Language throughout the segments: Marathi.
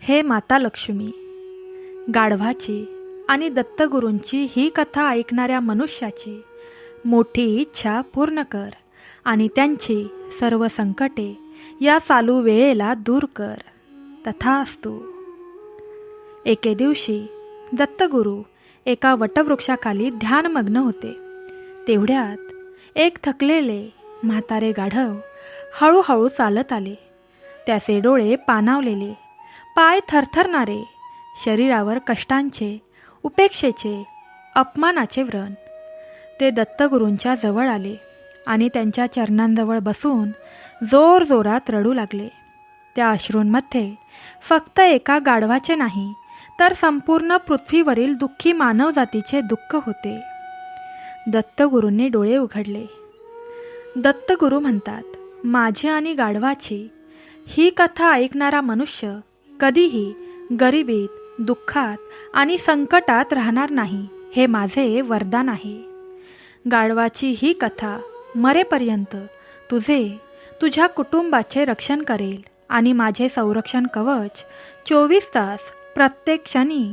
हे माता लक्ष्मी, गाढवाची आणि दत्तगुरूंची ही कथा ऐकणाऱ्या मनुष्याची मोठी इच्छा पूर्ण कर आणि त्यांची सर्व संकटे या चालू वेळेला दूर कर. तथास्तु. एके दिवशी दत्तगुरू एका वटवृक्षाखाली ध्यानमग्न होते. तेवढ्यात एक थकलेले म्हातारे गाढव हळूहळू चालत आले. त्याचे डोळे पाणावलेले, पाय थरथरणारे, शरीरावर कष्टांचे, उपेक्षेचे, अपमानाचे व्रण. ते दत्तगुरूंच्या जवळ आले आणि त्यांच्या चरणांजवळ बसून जोरजोरात रडू लागले. त्या अश्रूंमध्ये फक्त एका गाढवाचे नाही, तर संपूर्ण पृथ्वीवरील दुःखी मानवजातीचे दुःख होते. दत्तगुरूंनी डोळे उघडले. दत्तगुरू म्हणतात, माझी आणि गाढवाची ही कथा ऐकणारा मनुष्य कधीही गरिबीत, दुःखात आणि संकटात राहणार नाही, हे माझे वरदान आहे. गाढवाची ही कथा मरेपर्यंत तुझ्या कुटुंबाचे रक्षण करेल आणि माझे संरक्षण कवच 24 तास प्रत्येक क्षणी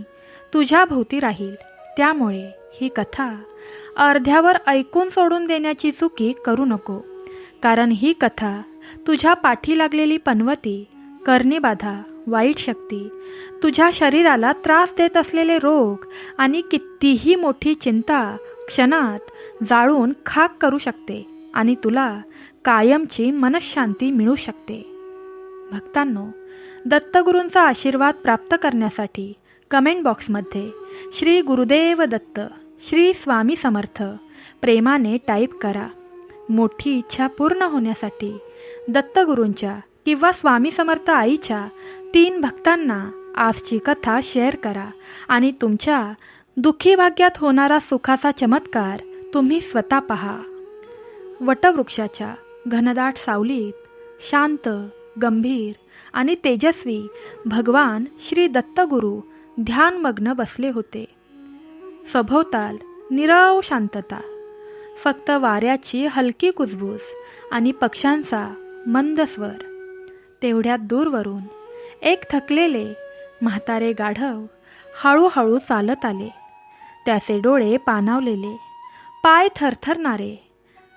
तुझ्या भोवती राहील. त्यामुळे ही कथा अर्ध्यावर ऐकून सोडून देण्याची चुकी करू नको, कारण ही कथा तुझ्या पाठी लागलेली पनवती, कर्णीबाधा, वाईट शक्ती, तुझ्या शरीराला त्रास देत असलेले रोग आणि कितीही मोठी चिंता क्षणात जाळून खाक करू शकते आणि तुला कायमची मनःशांती मिळू शकते. भक्तांनो, दत्तगुरूंचा आशीर्वाद प्राप्त करण्यासाठी कमेंट बॉक्समध्ये श्री गुरुदेव दत्त, श्री स्वामी समर्थ प्रेमाने टाईप करा. मोठी इच्छा पूर्ण होण्यासाठी दत्तगुरूंच्या किंवा स्वामी समर्थ आईच्या 3 भक्तांना आजची कथा शेअर करा आणि तुमच्या दुःखी भाग्यात होणारा सुखाचा चमत्कार तुम्ही स्वतः पहा. वटवृक्षाच्या घनदाट सावलीत शांत, गंभीर आणि तेजस्वी भगवान श्री दत्तगुरू ध्यानमग्न बसले होते. सभोवताल नीरव शांतता, फक्त वाऱ्याची हलकी कुजबूज आणि पक्ष्यांचा मंद स्वर. तेवढ्यात दूरवरून एक थकलेले म्हातारे गाढव हळूहळू चालत आले. त्याचे डोळे पाणावलेले, पाय थरथरणारे,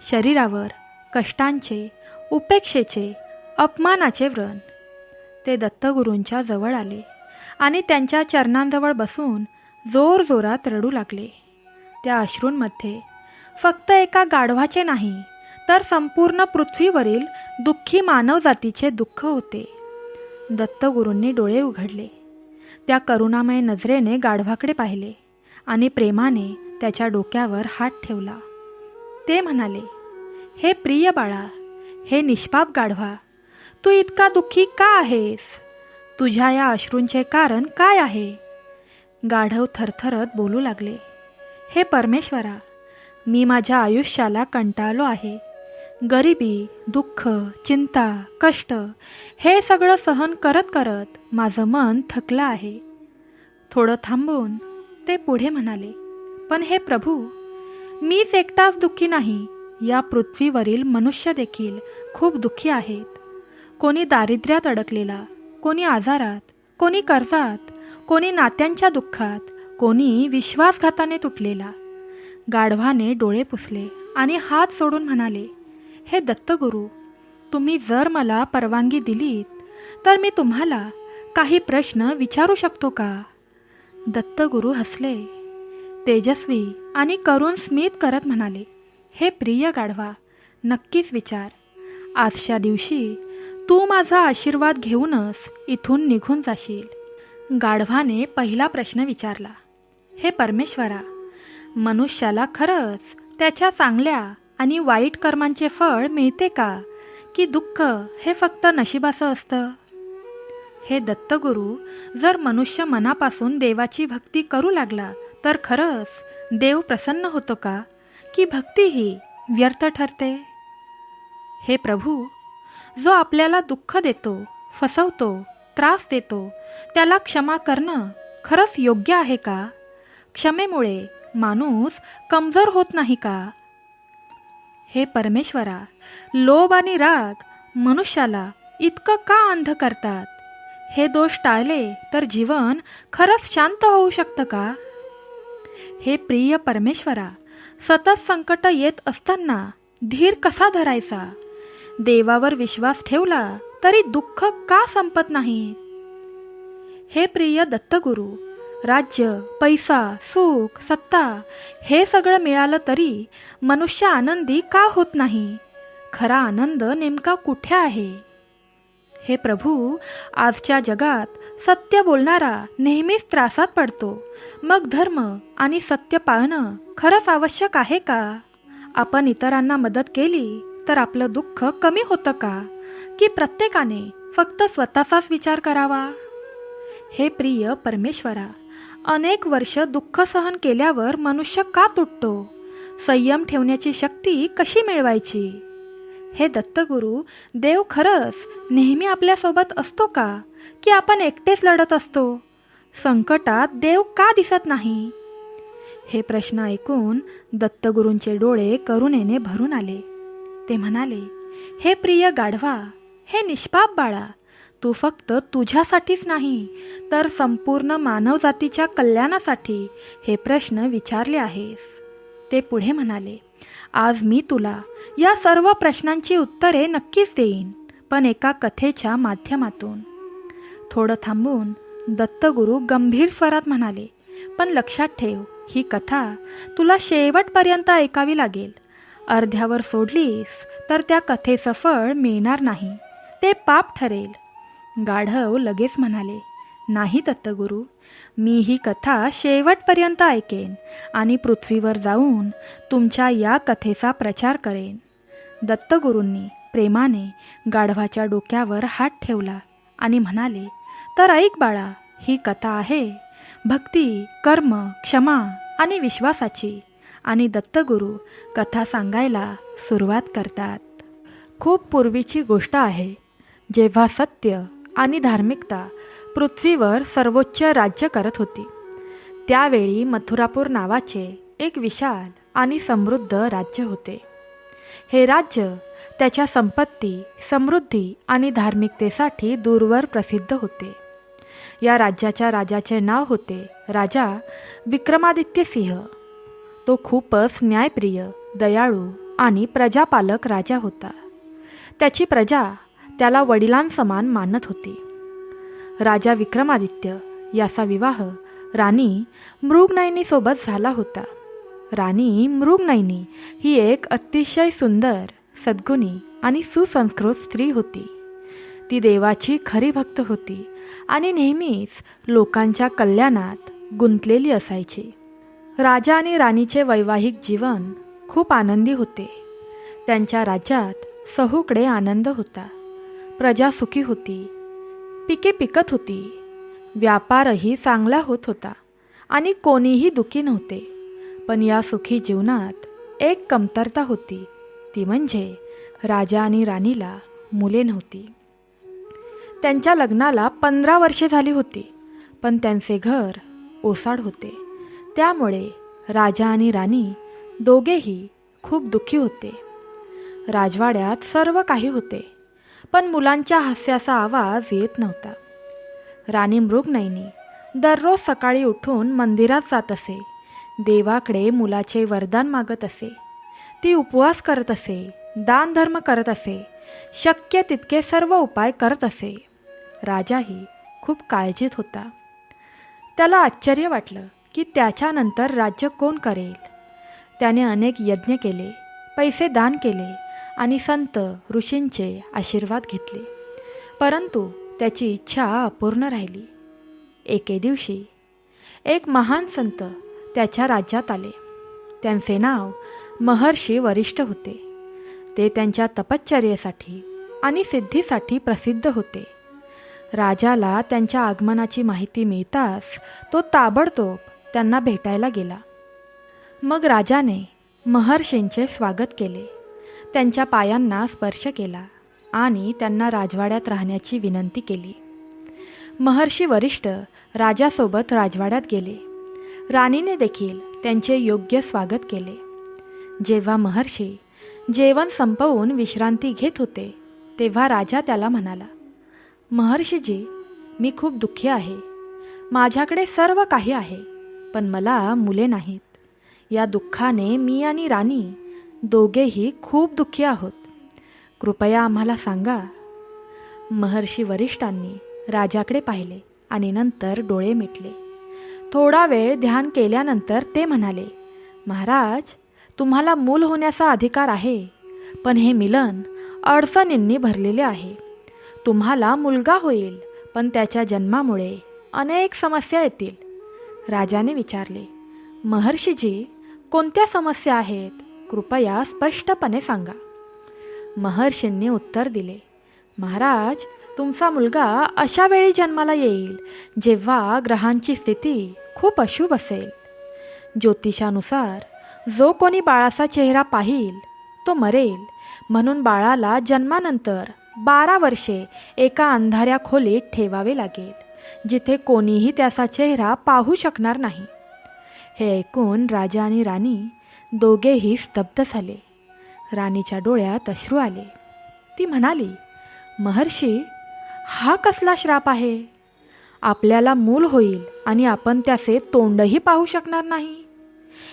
शरीरावर कष्टांचे, उपेक्षेचे, अपमानाचे व्रण. ते दत्तगुरूंच्या जवळ आले आणि त्यांच्या चरणांजवळ बसून जोरजोरात रडू लागले. त्या अश्रूंमध्ये फक्त एका गाढवाचे नाही, तर संपूर्ण पृथ्वीवरील दुःखी मानवजातीचे दुःख होते. दत्तगुरूंनी डोळे उघडले. त्या करुणामय नजरेने गाढवाकडे पाहिले आणि प्रेमाने त्याच्या डोक्यावर हात ठेवला. ते म्हणाले, हे प्रिय बाळा, हे निष्पाप गाढवा, तू इतका दुःखी का आहेस? तुझ्या या अश्रूंचे कारण काय आहे? गाढव थरथरत बोलू लागले, हे परमेश्वरा, मी माझ्या आयुष्याला कंटाळलो आहे. गरिबी, दुःख, चिंता, कष्ट हे सगळं सहन करत करत माझं मन थकलं आहे. थोडं थांबून ते पुढे म्हणाले, पण हे प्रभू, मीच एकटाच दुःखी नाही, या पृथ्वीवरील मनुष्य देखील खूप दुःखी आहेत. कोणी दारिद्र्यात अडकलेला, कोणी आजारात, कोणी कर्जात, कोणी नात्यांच्या दुःखात, कोणी विश्वासघाताने तुटलेला. गाढवाने डोळे पुसले आणि हात सोडून म्हणाले, हे दत्तगुरू, तुम्ही जर मला परवानगी दिलीत तर मी तुम्हाला काही प्रश्न विचारू शकतो का? दत्तगुरू हसले. तेजस्वी आणि करुण स्मित करत म्हणाले, हे प्रिय गाढवा, नक्कीच विचार. आजच्या दिवशी तू माझा आशीर्वाद घेऊनच इथून निघून जाशील. गाढवाने पहिला प्रश्न विचारला, हे परमेश्वरा, मनुष्याला खरंच त्याच्या चांगल्या आणि वाईट कर्मांचे फळ मिळते का, की दुःख हे फक्त नशिबाचं असतं? हे दत्तगुरू, जर मनुष्य मनापासून देवाची भक्ती करू लागला तर खरंच देव प्रसन्न होतो का, की भक्ती ही व्यर्थ ठरते? हे प्रभू, जो आपल्याला दुःख देतो, फसवतो, त्रास देतो, त्याला क्षमा करणं खरंच योग्य आहे का? क्षमेमुळे माणूस कमजोर होत नाही का? हे परमेश्वरा, लोभ आणि राग मनुष्याला इतकं का अंध करतात? हे दोष टाळले तर जीवन खरंच शांत होऊ शकतं का? हे प्रिय परमेश्वरा, सतत संकट येत असताना धीर कसा धरायचा? देवावर विश्वास ठेवला तरी दुःख का संपत नाही? हे प्रिय दत्तगुरु, राज्य, पैसा, सुख, सत्ता हे सगळं मिळालं तरी मनुष्य आनंदी का होत नाही? खरा आनंद नेमका कुठे आहे? हे प्रभू, आजच्या जगात सत्य बोलणारा नेहमीच त्रासात पडतो. मग धर्म आणि सत्य पाळणं खरंच आवश्यक आहे का? आपण इतरांना मदत केली तर आपलं दुःख कमी होतं का? की प्रत्येकाने फक्त स्वतःचाच विचार करावा? हे प्रिय परमेश्वरा, अनेक वर्ष दुःख सहन केल्यावर मनुष्य का तुटतो? संयम ठेवण्याची शक्ती कशी मिळवायची? हे दत्तगुरु, देव खरंच नेहमी आपल्यासोबत असतो का? की आपण एकटेच लढत असतो? संकटात देव का दिसत नाही? हे प्रश्न ऐकून दत्तगुरूंचे डोळे करुणेने भरून आले. ते म्हणाले, हे प्रिय गाढवा, हे निष्पाप बाळा, तू फक्त तुझ्यासाठीच नाही तर संपूर्ण मानवजातीच्या कल्याणासाठी हे प्रश्न विचारले आहेस. ते पुढे म्हणाले, आज मी तुला या सर्व प्रश्नांची उत्तरे नक्कीच देईन, पण एका कथेच्या माध्यमातून. थोडं थांबून दत्तगुरू गंभीर स्वरात म्हणाले, पण लक्षात ठेव, ही कथा तुला शेवटपर्यंत ऐकावी लागेल. अर्ध्यावर सोडलीस तर त्या कथेचं फळ मिळणार नाही, ते पाप ठरेल. गाढव लगेच म्हणाले, नाही दत्तगुरू, मी ही कथा शेवटपर्यंत ऐकेन आणि पृथ्वीवर जाऊन तुमच्या या कथेचा प्रचार करेन. दत्तगुरूंनी प्रेमाने गाढवाच्या डोक्यावर हात ठेवला आणि म्हणाले, तर ऐक बाळा, ही कथा आहे भक्ती, कर्म, क्षमा आणि विश्वासाची. आणि दत्तगुरू कथा सांगायला सुरुवात करतात. खूप पूर्वीची गोष्ट आहे, जेव्हा सत्य आणि धार्मिकता पृथ्वीवर सर्वोच्च राज्य करत होती. त्यावेळी मथुरापूर नावाचे एक विशाल आणि समृद्ध राज्य होते. हे राज्य त्याच्या संपत्ती, समृद्धी आणि धार्मिकतेसाठी दूरवर प्रसिद्ध होते. या राज्याच्या राजाचे नाव होते राजा विक्रमादित्य सिंह. तो खूपच न्यायप्रिय, दयाळू आणि प्रजापालक राजा होता. त्याची प्रजा त्याला वडिलांसमान मानत होती. राजा विक्रमादित्य याचा विवाह राणी मृगनयनीसोबत झाला होता. राणी मृगनयनी ही एक अतिशय सुंदर, सद्गुणी आणि सुसंस्कृत स्त्री होती. ती देवाची खरी भक्त होती आणि नेहमीच लोकांच्या कल्याणात गुंतलेली असायची. राजा आणि राणीचे वैवाहिक जीवन खूप आनंदी होते. त्यांच्या राज्यात सहुकडे आनंद होता. प्रजा सुखी होती, पिके पिकत होती, व्यापारही चांगला होत होता आणि कोणीही दुःखी नव्हते. पण या सुखी जीवनात एक कमतरता होती, ती म्हणजे राजा आणि राणीला मुले नव्हती. त्यांच्या लग्नाला 15 वर्षे झाली होती, पण त्यांचे घर ओसाड होते. त्यामुळे राजा आणि राणी दोघेही खूप दुःखी होते. राजवाड्यात सर्व काही होते, पण मुलांच्या हास्याचा आवाज येत नव्हता. राणी मृगनयनी दररोज सकाळी उठून मंदिरात जात असे. देवाकडे मुलाचे वरदान मागत असे. ती उपवास करत असे, दानधर्म करत असे, शक्य तितके सर्व उपाय करत असे. राजाही खूप काळजीत होता. त्याला आश्चर्य वाटलं की त्याच्यानंतर राज्य कोण करेल. त्याने अनेक यज्ञ केले, पैसे दान केले आणि संत ऋषींचे आशीर्वाद घेतले, परंतु त्याची इच्छा अपूर्ण राहिली. एके दिवशी एक महान संत त्याच्या राज्यात आले. त्यांचे नाव महर्षी वरिष्ठ होते. ते त्यांच्या तपश्चर्येसाठी आणि सिद्धीसाठी प्रसिद्ध होते. राजाला त्यांच्या आगमनाची माहिती मिळताच तो ताबडतोब त्यांना भेटायला गेला. मग राजाने महर्षींचे स्वागत केले, त्यांच्या पायांना स्पर्श केला आणि त्यांना राजवाड्यात राहण्याची विनंती केली. महर्षी वरिष्ठ राजासोबत राजवाड्यात गेले. राणीने देखील त्यांचे योग्य स्वागत केले. जेव्हा महर्षी जेवण संपवून विश्रांती घेत होते, तेव्हा राजा त्याला म्हणाला, महर्षीजी, मी खूप दुःखी आहे. माझ्याकडे सर्व काही आहे, पण मला मुले नाहीत. या दुःखाने मी आणि राणी दोघेही खूप दुःखी आहोत. कृपया आम्हाला सांगा. महर्षी वरिष्ठांनी राजाकडे पाहिले आणि नंतर डोळे मिटले. थोडा वेळ ध्यान केल्यानंतर ते म्हणाले, महाराज, तुम्हाला मूल होण्याचा अधिकार आहे, पण हे मिलन अडचणींनी भरलेले आहे. तुम्हाला मुलगा होईल, पण त्याच्या जन्मामुळे अनेक समस्या येतील. राजाने विचारले, महर्षीजी, कोणत्या समस्या आहेत? कृपया स्पष्टपणे सांगा. महर्षींनी उत्तर दिले, महाराज, तुमचा मुलगा अशा वेळी जन्माला येईल जेव्हा ग्रहांची स्थिती खूप अशुभ असेल. ज्योतिषानुसार जो कोणी बाळाचा चेहरा पाहिल तो मरेल, म्हणून बाळाला जन्मानंतर 12 वर्षे एका अंधाऱ्या खोलीत ठेवावे लागेल, जिथे कोणीही त्याचा चेहरा पाहू शकणार नाही. हे ऐकून राजा आणि राणी दोघेही स्तब्ध झाले. राणीच्या डोळ्यात अश्रू आले. ती म्हणाली, महर्षी, हा कसला श्राप आहे? आपल्याला मूल होईल आणि आपण त्याचे तोंडही पाहू शकणार नाही.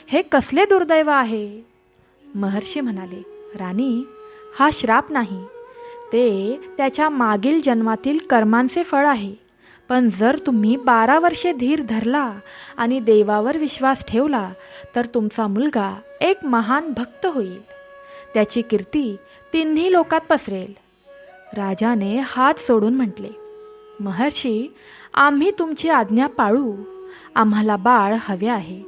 हे कसले दुर्दैव आहे? महर्षी म्हणाले, राणी, हा श्राप नाही, ते त्याच्या मागील जन्मातील कर्मांचे फळ आहे. पण जर तुम्ही 12 वर्षे धीर धरला आणि देवावर विश्वास ठेवला तर तुमचा मुलगा एक महान भक्त होईल. त्याची कीर्ती तिन्ही लोकात पसरेल. राजाने हात सोडून म्हटले, महर्षी, आम्ही तुमची आज्ञा पाळू. आम्हाला बाळ हवे आहे.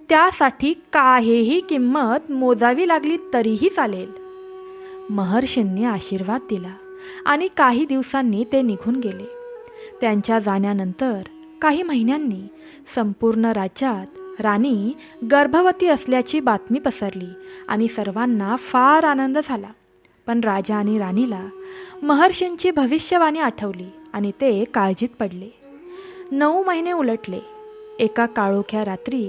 त्यासाठी काहीही किंमत मोजावी लागली तरीही चालेल. महर्षींनी आशीर्वाद दिला आणि काही दिवसांनी ते निघून गेले. त्यांच्या जाण्यानंतर काही महिन्यांनी संपूर्ण राज्यात राणी गर्भवती असल्याची बातमी पसरली आणि सर्वांना फार आनंद झाला. पण राजा आणि राणीला महर्षींची भविष्यवाणी आठवली आणि ते काळजीत पडले. 9 महिने उलटले. एका काळोख्या रात्री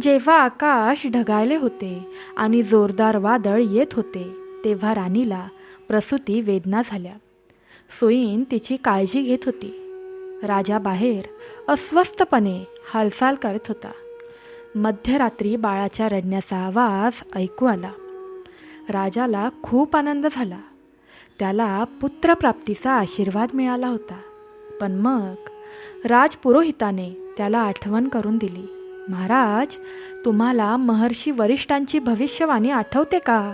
जेव्हा आकाश ढगाळले होते आणि जोरदार वादळ येत होते, तेव्हा राणीला प्रसूती वेदना झाल्या. सुईण तिची काळजी घेत होती. राजा बाहेर अस्वस्थपणे हालचाल करत होता. मध्यरात्री बाळाच्या रडण्याचा आवाज ऐकू आला. राजाला खूप आनंद झाला. त्याला पुत्रप्राप्तीचा आशीर्वाद मिळाला होता. पण मग राजपुरोहिताने त्याला आठवण करून दिली, महाराज, तुम्हाला महर्षी वरिष्ठांची भविष्यवाणी आठवते का?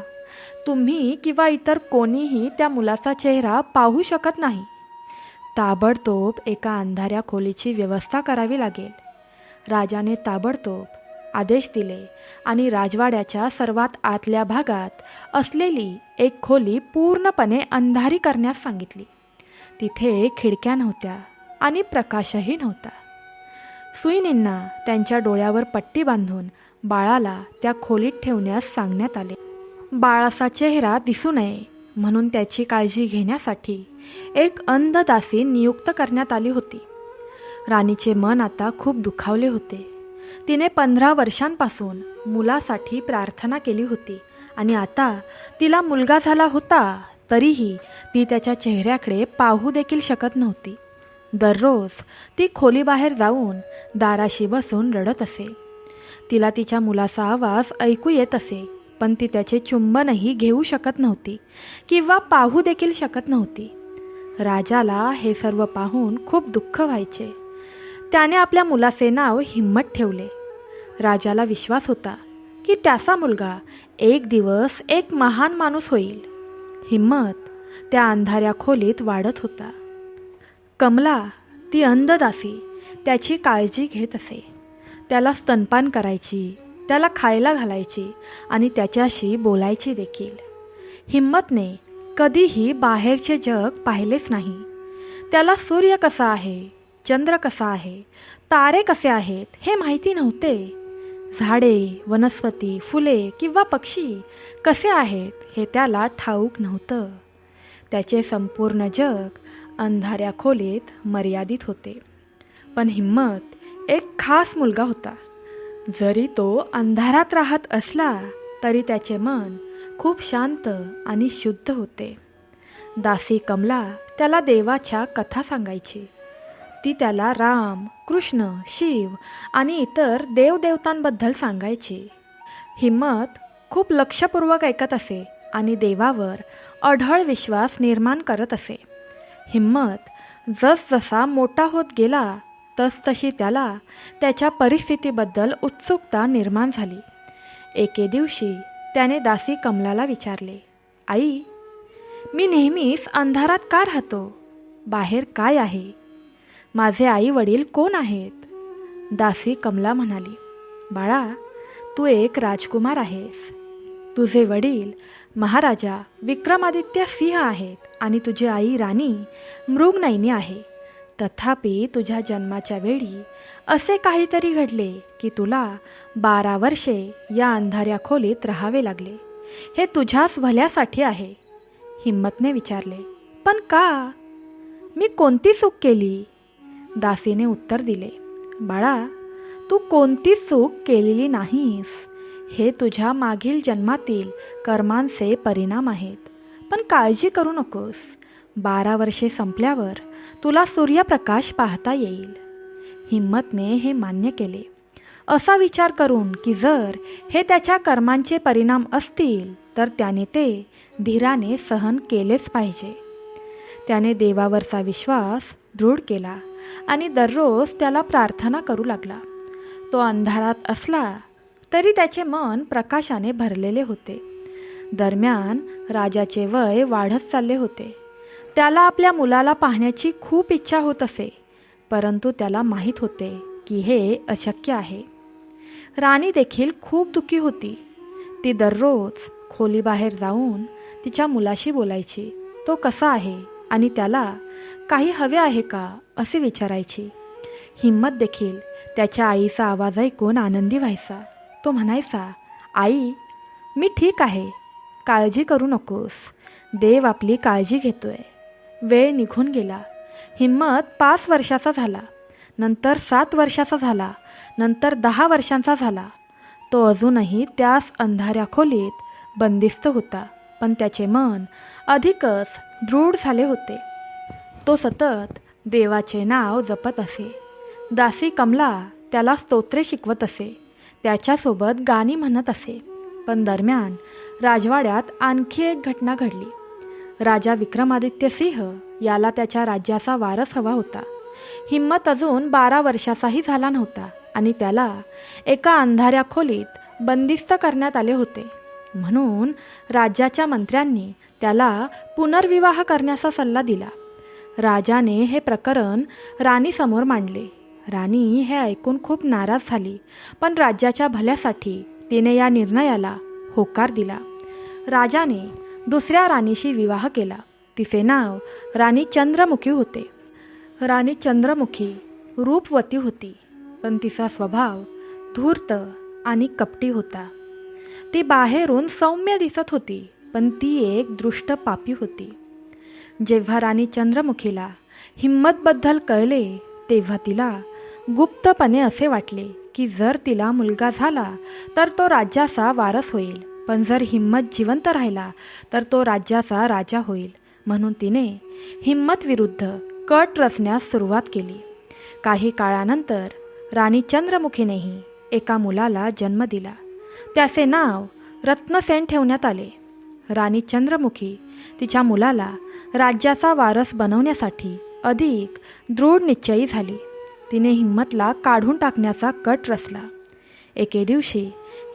तुम्ही किंवा इतर कोणीही त्या मुलाचा चेहरा पाहू शकत नाही. ताबडतोब एका अंधाऱ्या खोलीची व्यवस्था करावी लागेल. राजाने ताबडतोब आदेश दिले आणि राजवाड्याच्या सर्वात आतल्या भागात असलेली एक खोली पूर्णपणे अंधारी करण्यास सांगितली. तिथे खिडक्या नव्हत्या आणि प्रकाशही नव्हता. सुईणींना त्यांच्या डोळ्यावर पट्टी बांधून बाळाला त्या खोलीत ठेवण्यास सांगण्यात आले. बाळाचा चेहरा दिसू नये म्हणून त्याची काळजी घेण्यासाठी एक अंध दासी नियुक्त करण्यात आली होती. राणीचे मन आता खूप दुखावले होते. तिने 15 वर्षांपासून मुलासाठी प्रार्थना केली होती आणि आता तिला मुलगा झाला होता, तरीही ती त्याच्या चेहऱ्याकडे पाहू देखील शकत नव्हती. दररोज ती खोलीबाहेर जाऊन दाराशी बसून रडत असे. तिला तिच्या मुलाचा आवाज ऐकू येत असे, पण ती त्याचे चुंबनही घेऊ शकत नव्हती किंवा पाहू देखील शकत नव्हती. राजाला हे सर्व पाहून खूप दुःख व्हायचे. त्याने आपल्या मुलाचे नाव हिम्मत ठेवले. राजाला विश्वास होता की त्याचा मुलगा एक दिवस एक महान माणूस होईल. हिम्मत त्या अंधाऱ्या खोलीत वाढत होता. कमला, ती अंध दासी, त्याची काळजी घेत असे. त्याला स्तनपान करायची, त्याला खायला घालायची आणि त्याच्याशी बोलायची देखील. हिम्मतने कधीही बाहेरचे जग पाहिलेच नाही. त्याला सूर्य कसा आहे, चंद्र कसा आहे, तारे कसे आहेत हे माहिती नव्हते. झाडे, वनस्पती, फुले किंवा पक्षी कसे आहेत हे त्याला ठाऊक नव्हतं. त्याचे संपूर्ण जग अंधाऱ्या खोलीत मर्यादित होते. पण हिम्मत एक खास मुलगा होता. जरी तो अंधारात राहत असला तरी त्याचे मन खूप शांत आणि शुद्ध होते. दासी कमला त्याला देवाच्या कथा सांगायची. ती त्याला राम, कृष्ण, शिव आणि इतर देवदेवतांबद्दल सांगायची. हिम्मत खूप लक्षपूर्वक ऐकत असे आणि देवावर अढळ विश्वास निर्माण करत असे. हिम्मत जसजसा मोठा होत गेला तसतशी त्याला त्याच्या परिस्थितीबद्दल उत्सुकता निर्माण झाली. एके दिवशी त्याने दासी कमलाला विचारले, आई, मी नेहमीच अंधारात का राहतो? बाहेर काय आहे? माझे आई वडील कोण आहेत? दासी कमला म्हणाली, बाळा, तू एक राजकुमार आहेस. तुझे वडील महाराजा विक्रमादित्य सिंह आहेत आणि तुझी आई राणी मृगनयनी आहे. तथापि तुझ्या जन्माच्या वेळी असे काहीतरी घडले की तुला 12 वर्षे या अंधाऱ्या खोलीत राहावे लागले. हे तुझ्याच भल्यासाठी आहे. हिम्मतने विचारले, पण का? मी कोणती चूक केली? दासीने उत्तर दिले, बाळा, तू कोणतीच चूक केलेली नाहीस. हे तुझ्या मागील जन्मातील कर्मांचे परिणाम आहेत. पण काळजी करू नकोस. 12 वर्षे संपल्यावर तुला सूर्यप्रकाश पाहता येईल. हिम्मतने हे मान्य केले, असा विचार करून की जर हे त्याच्या कर्मांचे परिणाम असतील तर त्याने ते धीराने सहन केलेच पाहिजे. त्याने देवावरचा विश्वास दृढ केला आणि दररोज त्याला प्रार्थना करू लागला. तो अंधारात असला तरी त्याचे मन प्रकाशाने भरलेले होते. दरम्यान राजाचे वय वाढत चालले होते. त्याला आपल्या मुलाला पाहण्याची खूप इच्छा होत असे, परंतु त्याला माहीत होते की हे अशक्य आहे. राणी देखील खूप दुःखी होती. ती दररोज खोलीबाहेर जाऊन तिच्या मुलाशी बोलायची. तो कसा आहे आणि त्याला काही हवे आहे का असे विचारायची. हिम्मत देखील त्याच्या आईचा आवाज ऐकून आनंदी व्हायचा. तो म्हणायचा, आई, मी ठीक आहे. काळजी करू नकोस. देव आपली काळजी घेतोय. वेळ निघून गेला. हिम्मत 5 वर्षाचा झाला, नंतर 7 वर्षाचा झाला, नंतर 10 वर्षांचा झाला. तो अजूनही त्याच अंधाऱ्या खोलीत बंदिस्त होता, पण त्याचे मन अधिकच दृढ झाले होते. तो सतत देवाचे नाव जपत असे. दासी कमला त्याला स्तोत्रे शिकवत असे. त्याच्यासोबत गाणी म्हणत असे. पण दरम्यान राजवाड्यात आणखी एक घटना घडली. राजा विक्रमादित्य सिंह याला त्याच्या राज्याचा वारस हवा होता. हिम्मत अजून 12 वर्षाचाही झाला नव्हता आणि त्याला एका अंधाऱ्या खोलीत बंदिस्त करण्यात आले होते. म्हणून राज्याच्या मंत्र्यांनी त्याला पुनर्विवाह करण्याचा सल्ला दिला. राजाने हे प्रकरण राणीसमोर मांडले. राणी हे ऐकून खूप नाराज झाली, पण राज्याच्या भल्यासाठी तिने या निर्णयाला होकार दिला. राजाने दुसऱ्या राणीशी विवाह केला. तिचे नाव राणी चंद्रमुखी होते. राणी चंद्रमुखी रूपवती होती, पण तिचा स्वभाव धूर्त आणि कपटी होता. ती बाहेरून सौम्य दिसत होती, पण ती एक दृष्ट पापी होती. जेव्हा राणी चंद्रमुखीला हिम्मतबद्दल कळले तेव्हा तिला गुप्तपणे असे वाटले की जर तिला मुलगा झाला तर तो राज्याचा वारस होईल, पण जर हिम्मत जिवंत राहिला तर तो राज्याचा राजा होईल. म्हणून तिने हिम्मत विरुद्ध कट रचण्यास सुरुवात केली. काही काळानंतर राणी चंद्रमुखीनेही एका मुलाला जन्म दिला. त्याचे नाव रत्नसेन ठेवण्यात आले. राणी चंद्रमुखी तिच्या मुलाला राज्याचा वारस बनवण्यासाठी अधिक दृढ निश्चयी झाली. तिने हिम्मतला काढून टाकण्याचा कट रचला. एके दिवशी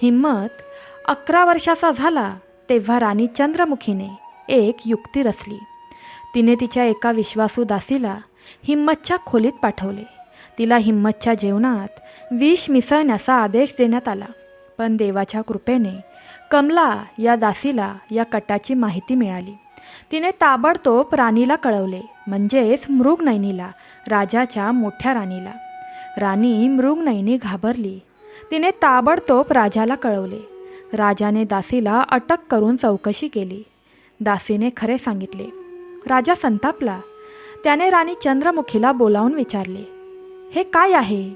हिम्मत 11 वर्षाचा झाला तेव्हा राणी चंद्रमुखीने एक युक्ती रचली. तिने तिच्या एका विश्वासू दासीला हिम्मतच्या खोलीत पाठवले. तिला हिम्मतच्या जेवणात विष मिसळण्याचा आदेश देण्यात आला. पण देवाच्या कृपेने कमला या दासीला या कटाची माहिती मिळाली. तिने ताबडतोब राणीला कळवले, म्हणजेच मृगनयनीला, राजाच्या मोठ्या राणीला. राणी मृगनयनी घाबरली. तिने ताबडतोब राजाला कळवले. राजाने दासीला अटक करून चौकशी केली. दासीने खरे सांगितले. राजा संतापला. त्याने राणी चंद्रमुखीला बोलावून विचारले, हे काय आहे?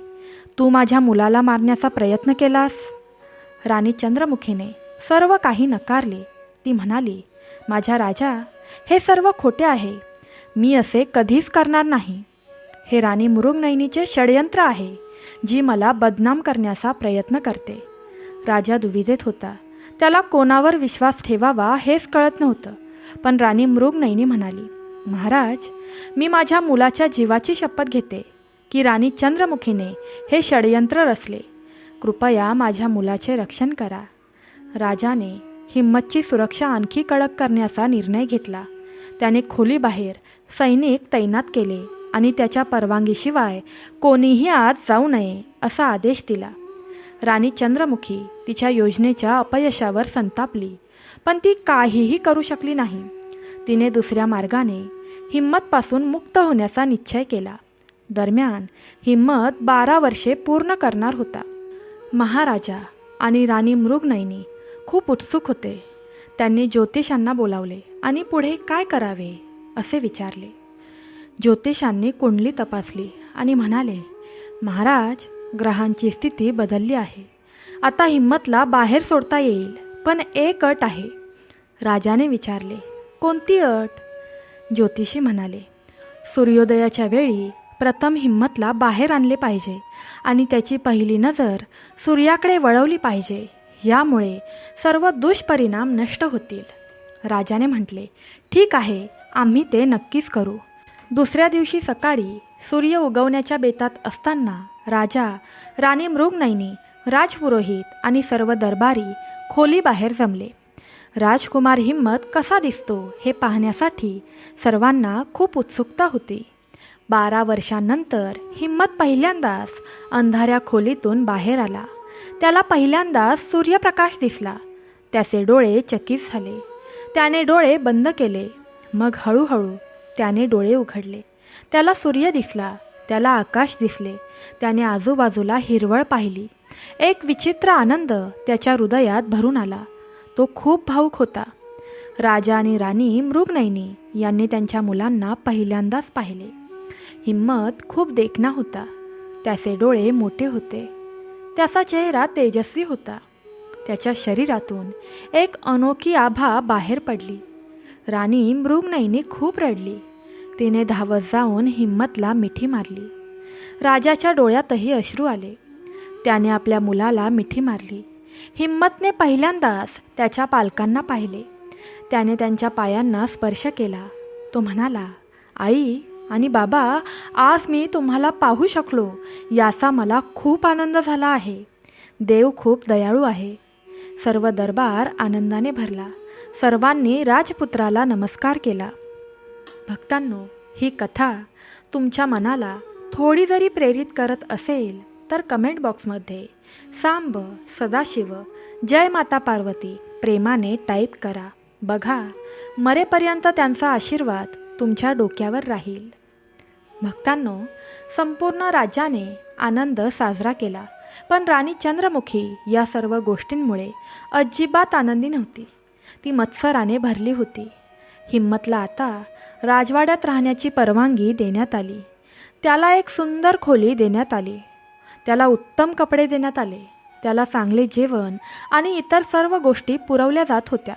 तू माझ्या मुलाला मारण्याचा प्रयत्न केलास? राणी चंद्रमुखीने सर्व काही नकारले. ती म्हणाली, माझ्या राजा, हे सर्व खोटे आहे. मी असे कधीच करणार नाही. हे राणी मृगनयनीचे षडयंत्र आहे, जी मला बदनाम करण्याचा प्रयत्न करते. राजा दुविधेत होता. त्याला कोणावर विश्वास ठेवावा हेच कळत नव्हतं. पण राणी मृगनयनी म्हणाली, महाराज, मी माझ्या मुलाच्या जीवाची शपथ घेते की राणी चंद्रमुखीने हे षडयंत्र रचले. कृपया माझ्या मुलाचे रक्षण करा. राजाने हिम्मतची सुरक्षा आणखी कडक करण्याचा निर्णय घेतला. त्याने खोलीबाहेर सैनिक तैनात केले आणि त्याच्या परवानगीशिवाय कोणीही आत जाऊ नये असा आदेश दिला. राणी चंद्रमुखी तिच्या योजनेच्या अपयशावर संतापली, पण ती काहीही करू शकली नाही. तिने दुसऱ्या मार्गाने हिम्मतपासून मुक्त होण्याचा निश्चय केला. दरम्यान हिम्मत 12 वर्षे पूर्ण करणार होता. महाराजा आणि राणी मृगनयनी खूप उत्सुक होते. त्यांनी ज्योतिषांना बोलावले आणि पुढे काय करावे असे विचारले. ज्योतिषांनी कुंडली तपासली आणि म्हणाले, महाराज, ग्रहांची स्थिती बदलली आहे. आता हिम्मतला बाहेर सोडता येईल, पण एक अट आहे. राजाने विचारले, कोणती अट? ज्योतिषी म्हणाले, सूर्योदयाच्या वेळी प्रथम हिम्मतला बाहेर आणले पाहिजे आणि त्याची पहिली नजर सूर्याकडे वळवली पाहिजे. यामुळे सर्व दुष्परिणाम नष्ट होतील. राजाने म्हटले, ठीक आहे, आम्ही ते नक्कीच करू. दुसऱ्या दिवशी सकाळी सूर्य उगवण्याच्या बेतात असताना राजा, राणी मृगनयनी, राजपुरोहित आणि सर्व दरबारी खोलीबाहेर जमले. राजकुमार हिम्मत कसा दिसतो हे पाहण्यासाठी सर्वांना खूप उत्सुकता होती. 12 वर्षांनंतर हिम्मत पहिल्यांदाच अंधाऱ्या खोलीतून बाहेर आला. त्याला पहिल्यांदाच सूर्यप्रकाश दिसला. त्याचे डोळे चकित झाले. त्याने डोळे बंद केले. मग हळूहळू त्याने डोळे उघडले. त्याला सूर्य दिसला. त्याला आकाश दिसले. त्याने आजूबाजूला हिरवळ पाहिली. एक विचित्र आनंद त्याच्या हृदयात भरून आला. तो खूप भावुक होता. राजा आणि राणी मृगनयनी यांनी त्यांच्या मुलांना पहिल्यांदाच पाहिले. हिम्मत खूप देखणा होता. त्याचे डोळे मोठे होते. त्याचा चेहरा तेजस्वी होता. त्याच्या शरीरातून एक अनोखी आभा बाहेर पडली. राणी मृगनयनी खूप रडली. तिने धावत जाऊन हिम्मतला मिठी मारली. राजाच्या डोळ्यातही अश्रू आले. त्याने आपल्या मुलाला मिठी मारली. हिम्मतने पहिल्यांदाच त्याच्या पालकांना पाहिले. त्याने त्यांच्या पायांना स्पर्श केला. तो म्हणाला, आई आणि बाबा, आज मी तुम्हाला पाहू शकलो याचा मला खूप आनंद झाला आहे. देव खूप दयाळू आहे. सर्व दरबार आनंदाने भरला. सर्वांनी राजपुत्राला नमस्कार केला. भक्तांनो, ही कथा तुमच्या मनाला थोडी जरी प्रेरित करत असेल तर कमेंट बॉक्समध्ये सांब, सदाशिव, जय माता पार्वती प्रेमाने टाईप करा. बघा, मरेपर्यंत त्यांचा आशीर्वाद तुमच्या डोक्यावर राहील. भक्तांनो, संपूर्ण राज्याने आनंद साजरा केला, पण राणी चंद्रमुखी या सर्व गोष्टींमुळे अजिबात आनंदी नव्हती. ती मत्सराने भरली होती. हिम्मतला आता राजवाड्यात राहण्याची परवानगी देण्यात आली. त्याला एक सुंदर खोली देण्यात आली. त्याला उत्तम कपडे देण्यात आले. त्याला चांगले जेवण आणि इतर सर्व गोष्टी पुरवल्या जात होत्या.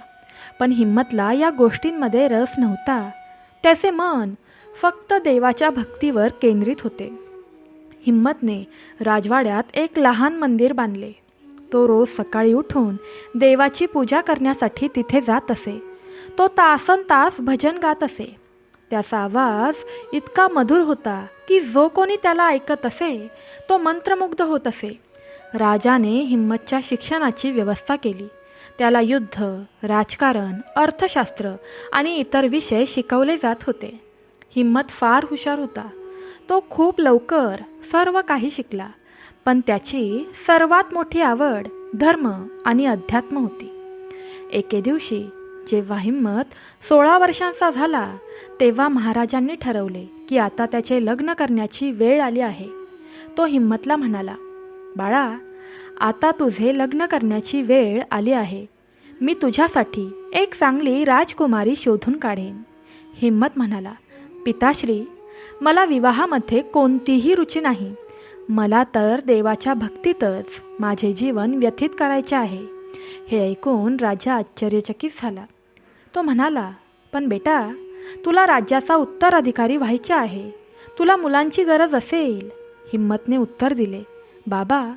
पण हिम्मतला या गोष्टींमध्ये रस नव्हता. त्याचे मन फक्त देवाच्या भक्तीवर केंद्रित होते. हिम्मतने राजवाड्यात एक लहान मंदिर बांधले. तो रोज सकाळी उठून देवाची पूजा करण्यासाठी तिथे जात असे. तो तासनतास भजन गात असे. त्याचा आवाज इतका मधुर होता की जो कोणी त्याला ऐकत असे तो मंत्रमुग्ध होत असे. राजाने हिम्मतच्या शिक्षणाची व्यवस्था केली. त्याला युद्ध, राजकारण, अर्थशास्त्र आणि इतर विषय शिकवले जात होते. हिम्मत फार हुशार होता. तो खूप लवकर सर्व काही शिकला. पण त्याची सर्वात मोठी आवड धर्म आणि अध्यात्म होती. एके दिवशी जेव्हा हिम्मत 16 वर्षांचा झाला तेव्हा महाराजांनी ठरवले की आता त्याचे लग्न करण्याची वेळ आली आहे. तो हिम्मतला म्हणाला, बाळा, आता तुझे लग्न करण्याची वेळ आली आहे. मी तुझ्यासाठी एक चांगली राजकुमारी शोधून काढेन. हिम्मत म्हणाला, पिताश्री, मला विवाहामध्ये कोणतीही रुची नाही. मला तर देवाच्या भक्तीतच माझे जीवन व्यतीत करायचे आहे. हे ऐकून राजा आश्चर्यचकित झाला. तो म्हणाला, पण बेटा, तुला राज्याचा उत्तराधिकारी व्हायचे आहे. तुला मुलांची गरज असेल. हिम्मतने उत्तर दिले, बाबा,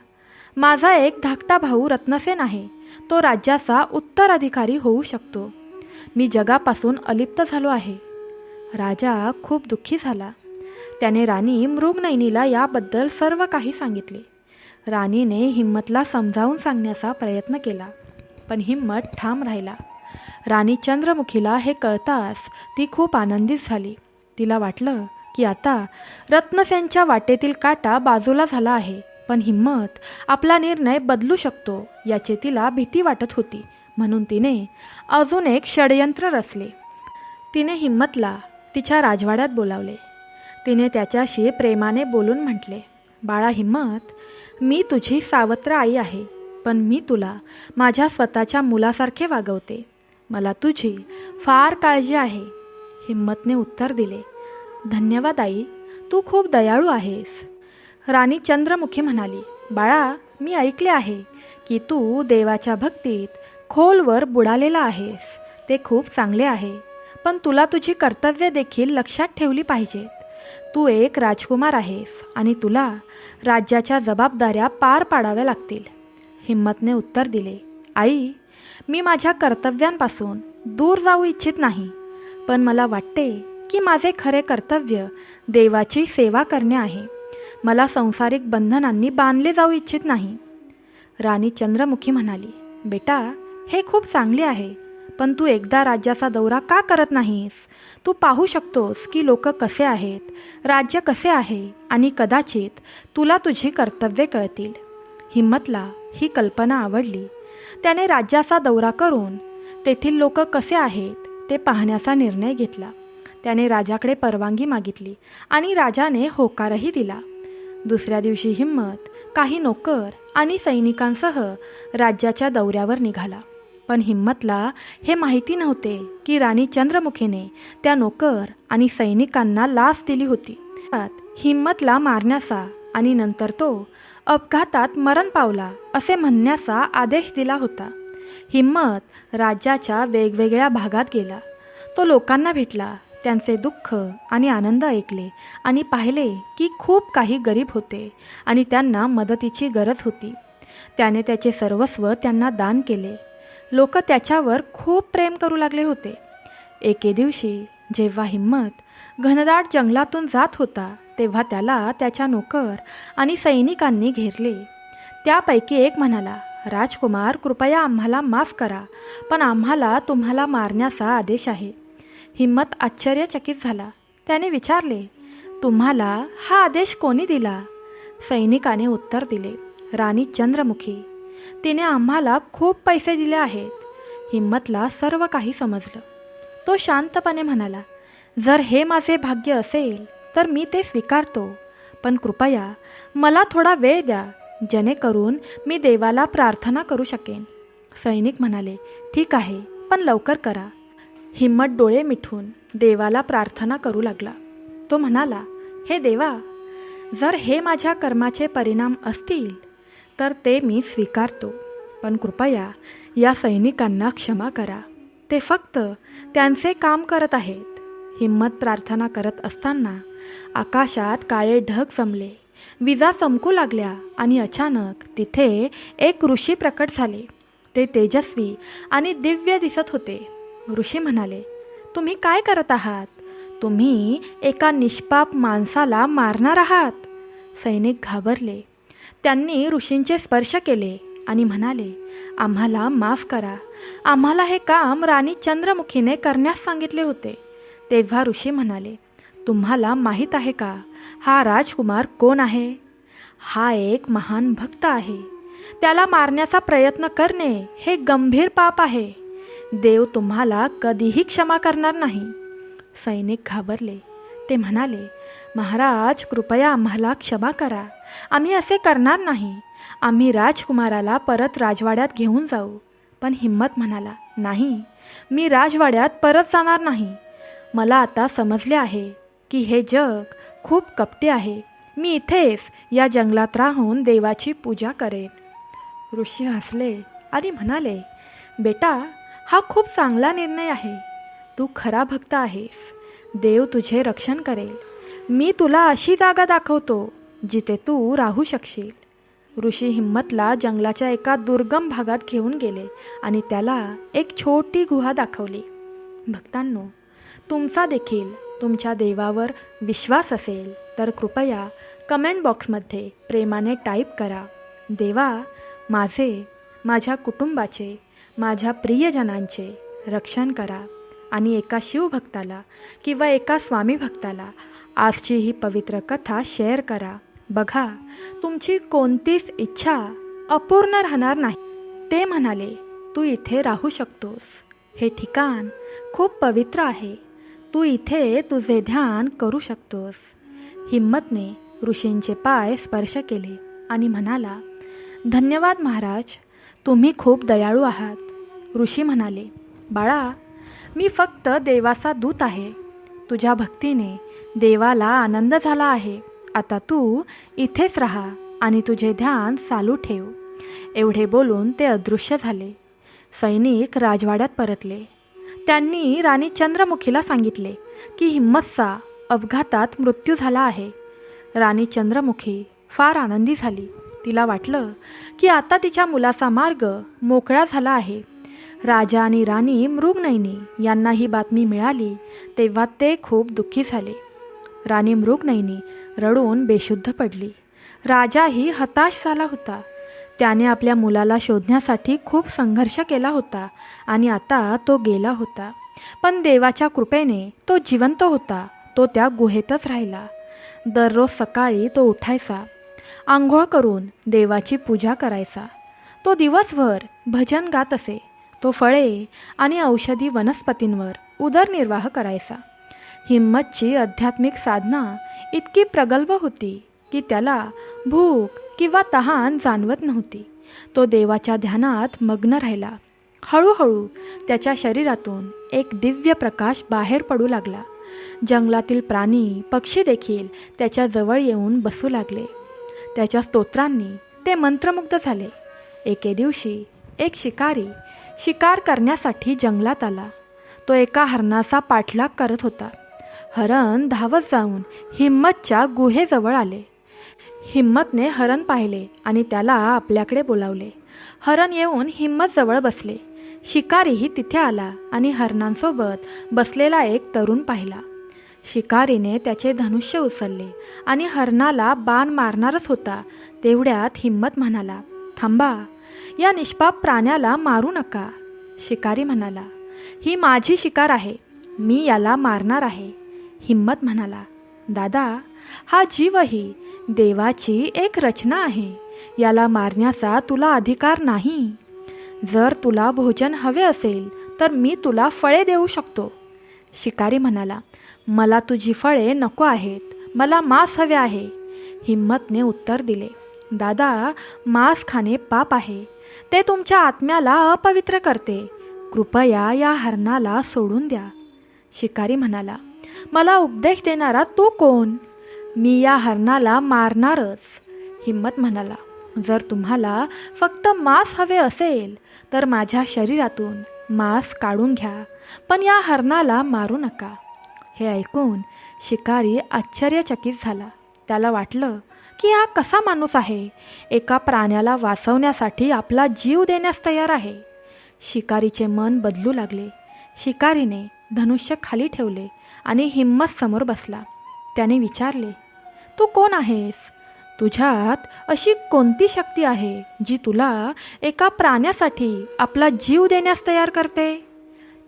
माझा एक धाकटा भाऊ रत्नसेन आहे. तो राज्याचा उत्तराधिकारी होऊ शकतो. मी जगापासून अलिप्त झालो आहे. राजा खूप दुःखी झाला. त्याने राणी मृगनयनीला याबद्दल सर्व काही सांगितले. राणीने हिम्मतला समजावून सांगण्याचा प्रयत्न केला, पण हिम्मत ठाम राहिला. राणी चंद्रमुखीला हे कळताच ती खूप आनंदित झाली. तिला वाटलं की आता रत्नसेनच्या वाटेतील काटा बाजूला झाला आहे. पण हिम्मत आपला निर्णय बदलू शकतो याची तिला भीती वाटत होती. म्हणून तिने अजून एक षडयंत्र रचले. तिने हिम्मतला तिच्या राजवाड्यात बोलावले. तिने त्याच्याशी प्रेमाने बोलून म्हटले, बाळा हिम्मत, मी तुझी सावत्र आई आहे, पण मी तुला माझ्या स्वतःच्या मुलासारखे वागवते. मला तुझी फार काळजी आहे. हिम्मतने उत्तर दिले, धन्यवाद आई, तू खूप दयाळू आहेस. राणी चंद्रमुखी म्हणाली, बाळा, मी ऐकले आहे की तू देवाच्या भक्तीत खोलवर बुडालेला आहेस. ते खूप चांगले आहे, पण तुला तुझी कर्तव्ये देखील लक्षात ठेवली पाहिजेत. तू एक राजकुमार आहेस आणि तुला राज्याच्या जबाबदाऱ्या पार पाडाव्या लागतील. हिम्मतने उत्तर दिले, आई, मी माझ्या कर्तव्यांपासून दूर जाऊ इच्छित नाही, पण मला वाटते की माझे खरे कर्तव्य देवाची सेवा करणे आहे. मला सांसारिक बंधनांनी बांधले जाऊ इच्छित नाही. राणी चंद्रमुखी म्हणाली, बेटा, हे खूप चांगले आहे, पण तू एकदा राज्याचा दौरा का करत नाहीस? तू पाहू शकतोस की लोक कसे आहेत, राज्य कसे आहे, आणि कदाचित तुला तुझी कर्तव्ये कळतील. हिम्मतला ही कल्पना आवडली. त्याने राज्याचा दौरा करून तेथील लोक कसे आहेत ते पाहण्याचा निर्णय घेतला. त्याने राजाकडे परवानगी मागितली आणि राजाने होकारही दिला. दुसऱ्या दिवशी हिम्मत काही नोकर आणि सैनिकांसह राज्याच्या दौऱ्यावर निघाला. पण हिम्मतला हे माहिती नव्हते की राणी चंद्रमुखीने त्या नोकर आणि सैनिकांना लाच दिली होती. हिम्मतला मारण्याचा आणि नंतर तो अपघातात मरण पावला असे म्हणण्याचा आदेश दिला होता. हिम्मत राज्याच्या वेगवेगळ्या भागात गेला. तो लोकांना भेटला, त्यांचे दुःख आणि आनंद ऐकले आणि पाहिले की खूप काही गरीब होते आणि त्यांना मदतीची गरज होती. त्याने त्याचे सर्वस्व त्यांना दान केले. लोक त्याच्यावर खूप प्रेम करू लागले होते. एके दिवशी जेव्हा हिम्मत घनदाट जंगलातून जात होता तेव्हा त्याला त्याच्या नोकर आणि सैनिकांनी घेरले. त्यापैकी एक म्हणाला, राजकुमार, कृपया आम्हाला माफ करा, पण आम्हाला तुम्हाला मारण्याचा आदेश आहे. हिम्मत आश्चर्यचकित झाला. त्याने विचारले, तुम्हाला हा आदेश कोणी दिला? सैनिकाने उत्तर दिले, राणी चंद्रमुखी. तिने आम्हाला खूप पैसे दिले आहेत. हिम्मतला सर्व काही समजलं. तो शांतपणे म्हणाला, जर हे माझे भाग्य असेल तर मी ते स्वीकारतो, पण कृपया मला थोडा वेळ द्या, जेणेकरून मी देवाला प्रार्थना करू शकेन. सैनिक म्हणाले, ठीक आहे, पण लवकर करा. हिम्मत डोळे मिटून देवाला प्रार्थना करू लागला. तो म्हणाला, हे देवा, जर हे माझ्या कर्माचे परिणाम असतील तर ते मी स्वीकारतो, पण कृपया या सैनिकांना क्षमा करा. ते फक्त त्यांचे काम करत आहेत. हिम्मत प्रार्थना करत असताना आकाशात काळे ढग जमले, विजा चमकू लागल्या आणि अचानक तिथे एक ऋषी प्रकट झाले. ते तेजस्वी आणि दिव्य दिसत होते. ऋषी म्हणाले, तुम्ही काय करत आहात? तुम्ही एका निष्पाप माणसाला मारणार आहात. सैनिक घाबरले. त्यांनी ऋषींचे स्पर्श केले आणि म्हणाले, आम्हाला माफ करा, आम्हाला हे काम राणी चंद्रमुखीने करण्यास सांगितले होते. तेव्हा ऋषी म्हणाले, तुम्हाला माहीत आहे का हा राजकुमार कोण आहे? हा एक महान भक्त आहे. त्याला मारण्याचा प्रयत्न करणे हे गंभीर पाप आहे. देव तुम्हाला कधीही क्षमा करणार नाही. सैनिक घाबरले. ते म्हणाले, महाराज, कृपया आम्हाला क्षमा करा, आम्ही असे करणार नाही. आम्ही राजकुमाराला परत राजवाड्यात घेऊन जाऊ. पण हिम्मत म्हणाला, नाही, मी राजवाड्यात परत जाणार नाही. मला आता समजले आहे की हे जग खूप कपटी आहे. मी इथेच या जंगलात राहून देवाची पूजा करेन. ऋषी हसले आणि म्हणाले, बेटा, हा खूप चांगला निर्णय आहे. तू खरा भक्त आहेस. देव तुझे रक्षण करेल. मी तुला अशी जागा दाखवतो जिथे तू राहू शकशील. ऋषी हिम्मतला जंगलाच्या एका दुर्गम भागात घेऊन गेले आणि त्याला एक छोटी गुहा दाखवली. भक्तांनो, तुमचा देखील तुमच्या देवावर विश्वास असेल तर कृपया कमेंट बॉक्समध्ये प्रेमाने टाईप करा, देवा माझे, माझ्या कुटुंबाचे, माझ्या प्रियजनांचे रक्षण करा. आणि एका शिवभक्ताला किंवा एका स्वामी भक्ताला आजची ही पवित्र कथा शेअर करा. बघा, तुमची कोणतीच इच्छा अपूर्ण राहणार नाही. ते म्हणाले, तू इथे राहू शकतोस. हे ठिकाण खूप पवित्र आहे. तू इथे तुझे ध्यान करू शकतोस. हिम्मतने ऋषींचे पाय स्पर्श केले आणि म्हणाला, धन्यवाद महाराज, तुम्ही खूप दयाळू आहात. ऋषी म्हणाले, बाळा, मी फक्त देवाचा दूत आहे. तुझ्या भक्तीने देवाला आनंद झाला आहे. आता तू इथेच राहा आणि तुझे ध्यान चालू ठेव. एवढे बोलून ते अदृश्य झाले. सैनिक राजवाड्यात परतले. त्यांनी राणी चंद्रमुखीला सांगितले की हिम्मतचा अपघातात मृत्यू झाला आहे. राणी चंद्रमुखी फार आनंदी झाली. तिला वाटलं की आता तिच्या मुलाचा मार्ग मोकळा झाला आहे. राजा आणि राणी मृगनयनी यांना ही बातमी मिळाली तेव्हा ते खूप दुःखी झाले. राणी मृगनयनी रडून बेशुद्ध पडली. राजाही हताश झाला होता. त्याने आपल्या मुलाला शोधण्यासाठी खूप संघर्ष केला होता आणि आता तो गेला होता. पण देवाच्या कृपेने तो जिवंत होता. तो त्या गुहेतच राहिला. दररोज सकाळी तो उठायचा, आंघोळ करून देवाची पूजा करायचा. तो दिवसभर भजन गात असे. तो फळे आणि औषधी वनस्पतींवर उदरनिर्वाह करायचा. हिम्मतची आध्यात्मिक साधना इतकी प्रगल्भ होती की त्याला भूक किंवा तहान जाणवत नव्हती. तो देवाच्या ध्यानात मग्न राहिला. हळूहळू त्याच्या शरीरातून एक दिव्य प्रकाश बाहेर पडू लागला. जंगलातील प्राणी पक्षी देखील त्याच्या जवळ येऊन बसू लागले. त्याच्या स्तोत्रांनी ते मंत्रमुग्ध झाले. एके दिवशी एक शिकारी शिकार करण्यासाठी जंगलात आला. तो एका हरणाचा पाठलाग करत होता. हरण धावत जाऊन हिम्मतच्या गुहेजवळ आले. हिम्मतने हरण पाहिले आणि त्याला आपल्याकडे बोलावले. हरण येऊन हिम्मतजवळ बसले. शिकारीही तिथे आला आणि हरणांसोबत बसलेला एक तरुण पाहिला. शिकारीने त्याचे धनुष्य उचलले आणि हरणाला बाण मारणारच होता तेवढ्यात हिम्मत म्हणाला, थांबा, या निष्पाप प्राण्याला मारू नका. शिकारी म्हणाला, ही माझी शिकार आहे, मी याला मारणार आहे. हिम्मत म्हणाला, दादा, हा जीवही देवाची एक रचना आहे. याला मारण्याचा तुला अधिकार नाही. जर तुला भोजन हवे असेल तर मी तुला फळे देऊ शकतो. शिकारी म्हणाला, मला तुझी फळे नको आहेत, मला मांस हवे आहे. हिम्मतने उत्तर दिले, दादा, मांस खाणे पाप आहे. ते तुमच्या आत्म्याला अपवित्र करते. कृपया या हरणाला सोडून द्या. शिकारी म्हणाला, मला उपदेश देणारा तू कोण? मी या हरणाला मारणारच. हिम्मत म्हणाला, जर तुम्हाला फक्त मांस हवे असेल तर माझ्या शरीरातून मांस काढून घ्या, पण या हरणाला मारू नका. हे ऐकून शिकारी आश्चर्यचकित झाला. त्याला वाटलं की हा कसा माणूस आहे, एका प्राण्याला वाचवण्यासाठी आपला जीव देण्यास तयार आहे. शिकारीचे मन बदलू लागले. शिकारीने धनुष्य खाली ठेवले आणि हिम्मत समोर बसला. त्याने विचारले, तू कोण आहेस? तुझ्यात अशी कोणती शक्ती आहे जी तुला एका प्राण्यासाठी आपला जीव देण्यास तयार करते?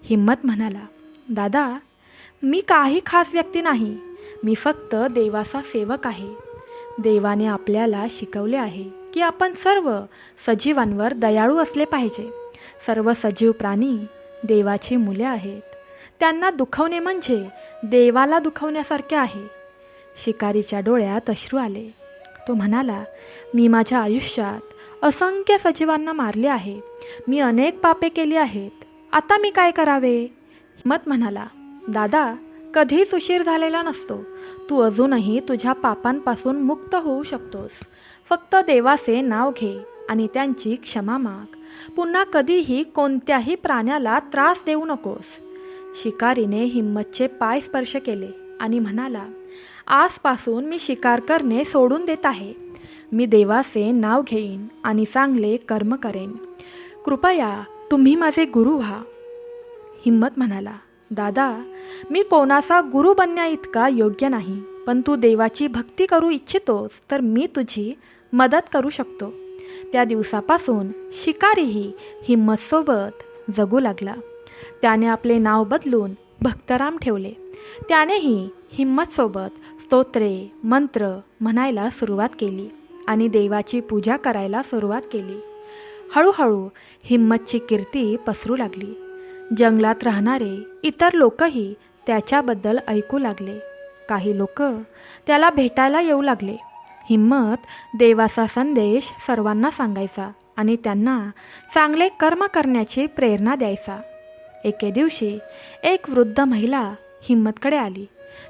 हिम्मत म्हणाला, दादा, मी काही खास व्यक्ती नाही. मी फक्त देवाचा सेवक आहे. देवाने आपल्याला शिकवले आहे की आपण सर्व सजीवांवर दयाळू असले पाहिजे. सर्व सजीव प्राणी देवाची मुले आहेत. त्यांना दुखवणे म्हणजे देवाला दुखवण्यासारखे आहे. शिकारीच्या डोळ्यात अश्रू आले. तो म्हणाला, मी माझ्या आयुष्यात असंख्य सजीवांना मारले आहे. मी अनेक पापे केली आहेत. आता मी काय करावे? हिम्मत म्हणाला, दादा, कधीच उशीर झालेला नसतो. तू अजूनही तुझ्या पापांपासून मुक्त होऊ शकतोस. फक्त देवाचे नाव घे आणि त्यांची क्षमा माग. पुन्हा कधीही कोणत्याही प्राण्याला त्रास देऊ नकोस. शिकारीने हिम्मतचे पाय स्पर्श केले आणि म्हणाला, आजपासून मी शिकार करणे सोडून देत आहे. मी देवाचे नाव घेईन आणि चांगले कर्म करेन. कृपया तुम्ही माझे गुरु व्हा. हिम्मत म्हणाला, दादा, मी कोणाचा गुरु बनण्याइतका योग्य नाही, पण तू देवाची भक्ती करू इच्छितोस तर मी तुझी मदत करू शकतो. त्या दिवसापासून शिकारीही हिम्मतसोबत जगू लागला. त्याने आपले नाव बदलून भक्तराम ठेवले. त्यानेही हिम्मतसोबत स्तोत्रे मंत्र म्हणायला सुरुवात केली आणि देवाची पूजा करायला सुरुवात केली. हळूहळू हिम्मतची कीर्ती पसरू लागली. जंगलात राहणारे इतर लोकही त्याच्याबद्दल ऐकू लागले. काही लोक त्याला भेटायला येऊ लागले. हिम्मत देवाचा संदेश सर्वांना सांगायचा आणि त्यांना चांगले कर्म करण्याची प्रेरणा द्यायचा. एके दिवशी एक वृद्ध महिला हिम्मतकडे आली.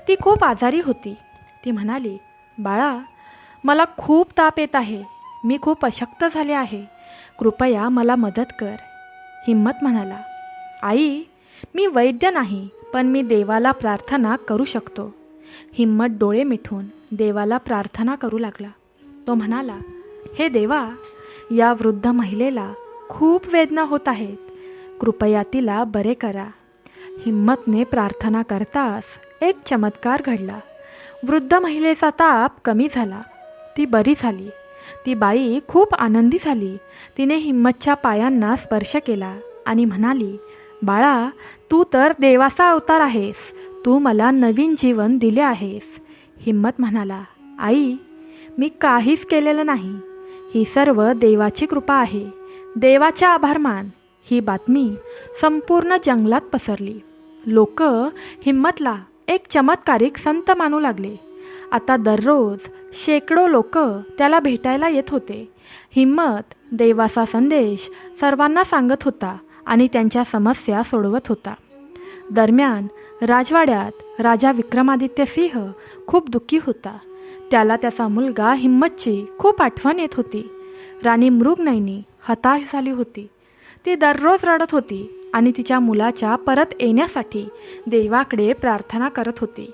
ती खूप आजारी होती. ती म्हणाली, बाळा, मला खूप ताप येत आहे. मी खूप अशक्त झाले आहे. कृपया मला मदत कर. हिम्मत म्हणाला, आई, मी वैद्य नाही, पण मी देवाला प्रार्थना करू शकतो. हिम्मत डोळे मिटून देवाला प्रार्थना करू लागला. तो म्हणाला, हे देवा, या वृद्ध महिलेला खूप वेदना होत आहेत. कृपया तिला बरे करा. हिम्मतने प्रार्थना करताच एक चमत्कार घडला. वृद्ध महिलेचा ताप कमी झाला. ती बरी झाली. ती बाई खूप आनंदी झाली. तिने हिम्मतच्या पायांना स्पर्श केला आणि म्हणाली, बाळा, तू तर देवाचा अवतार आहेस. तू मला नवीन जीवन दिले आहेस. हिम्मत म्हणाला, आई, मी काहीच केलेलं नाही. ही सर्व देवाची कृपा आहे. देवाचा आभार मान. ही बातमी संपूर्ण जंगलात पसरली. लोक हिम्मतला एक चमत्कारिक संत मानू लागले. आता दररोज शेकडो लोक त्याला भेटायला येत होते. हिम्मत देवाचा संदेश सर्वांना सांगत होता आणि त्यांच्या समस्या सोडवत होता. दरम्यान राजवाड्यात राजा विक्रमादित्य सिंह खूप दुःखी होता. त्याला त्याचा मुलगा हिम्मतची खूप आठवण येत होती. राणी मृगनयनी हताश झाली होती. ती दररोज रडत होती आणि तिच्या मुलाच्या परत येण्यासाठी देवाकडे प्रार्थना करत होती.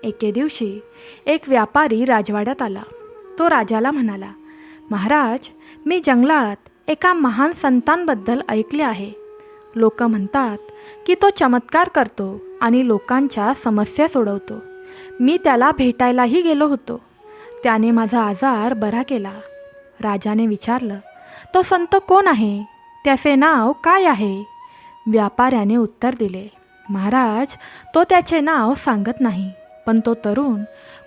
एके दिवशी एक व्यापारी राजवाड्यात आला. तो राजाला म्हणाला, महाराज, मी जंगलात एका महान संतांबद्दल ऐकले आहे. लोक म्हणतात की तो चमत्कार करतो आणि लोकांच्या समस्या सोडवतो. मी त्याला भेटायलाही गेलो होतो. त्याने माझा आजार बरा केला. राजाने विचारलं, तो संत कोण आहे? त्याचे नाव काय आहे? व्यापाऱ्याने उत्तर दिले, महाराज, तो त्याचे नाव सांगत नाही, पण तो तरुण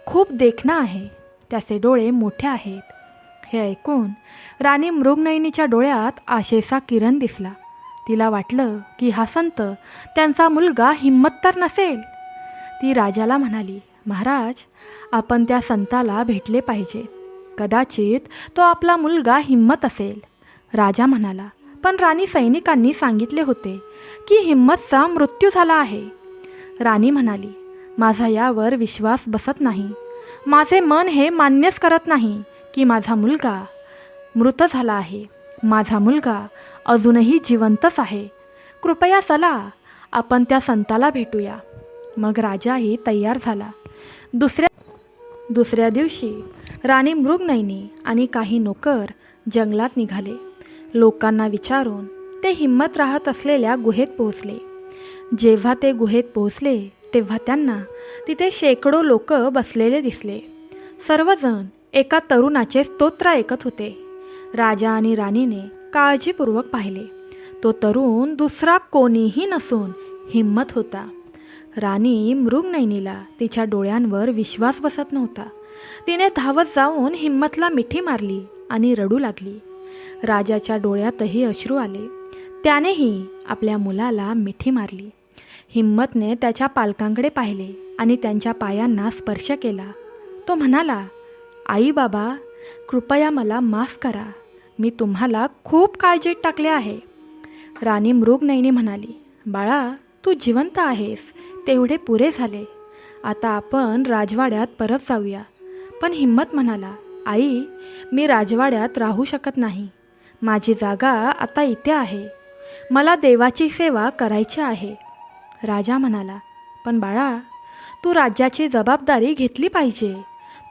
खूप देखणा आहे. त्याचे डोळे मोठे आहेत. हे ऐकून राणी मृगनयनीच्या डोळ्यात आशेचा किरण दिसला. तिला वाटलं की हा संत त्यांचा मुलगा हिम्मत तर नसेल. ती राजाला म्हणाली, महाराज, आपण त्या संताला भेटले पाहिजे. कदाचित तो आपला मुलगा हिम्मत असेल. राजा म्हणाला, पण राणी सैनिकांनी सांगितले होते की हिम्मतचा मृत्यू झाला आहे. राणी म्हणाली, माझा यावर विश्वास बसत नाही. माझे मन हे मान्यच करत नाही की माझा मुलगा मृत झाला आहे. माझा मुलगा अजूनही जिवंतच आहे. कृपया चला, आपण त्या संताला भेटूया. मग राजाही तयार झाला. दुसऱ्या दिवशी राणी मृगनयनी आणि काही नोकर जंगलात निघाले. लोकांना विचारून ते हिम्मत राहत असलेल्या गुहेत पोहोचले. जेव्हा ते गुहेत पोहोचले तेव्हा त्यांना तिथे शेकडो लोक बसलेले दिसले. सर्वजण एका तरुणाचे स्तोत्र ऐकत होते. राजा आणि राणीने काळजीपूर्वक पाहिले. तो तरुण दुसरा कोणीही नसून हिम्मत होता. राणी मृगनयनीला तिच्या डोळ्यांवर विश्वास बसत नव्हता. तिने धावत जाऊन हिम्मतला मिठी मारली आणि रडू लागली. राजाच्या डोळ्यातही अश्रू आले. त्यानेही आपल्या मुलाला मिठी मारली. हिम्मतने त्याच्या पालकांकडे पाहिले आणि त्यांच्या पायांना स्पर्श केला. तो म्हणाला, आई बाबा, कृपया मला माफ करा. मी तुम्हाला खूप काळजीत टाकले आहे. राणी मृगनयनी म्हणाली, बाळा, तू जिवंत आहेस, तेवढे पुरे झाले. आता आपण राजवाड्यात परत जाऊया. पण हिम्मत म्हणाला, आई, मी राजवाड्यात राहू शकत नाही. माझी जागा आता इथे आहे. मला देवाची सेवा करायची आहे. राजा म्हणाला, पण बाळा, तू राज्याची जबाबदारी घेतली पाहिजे.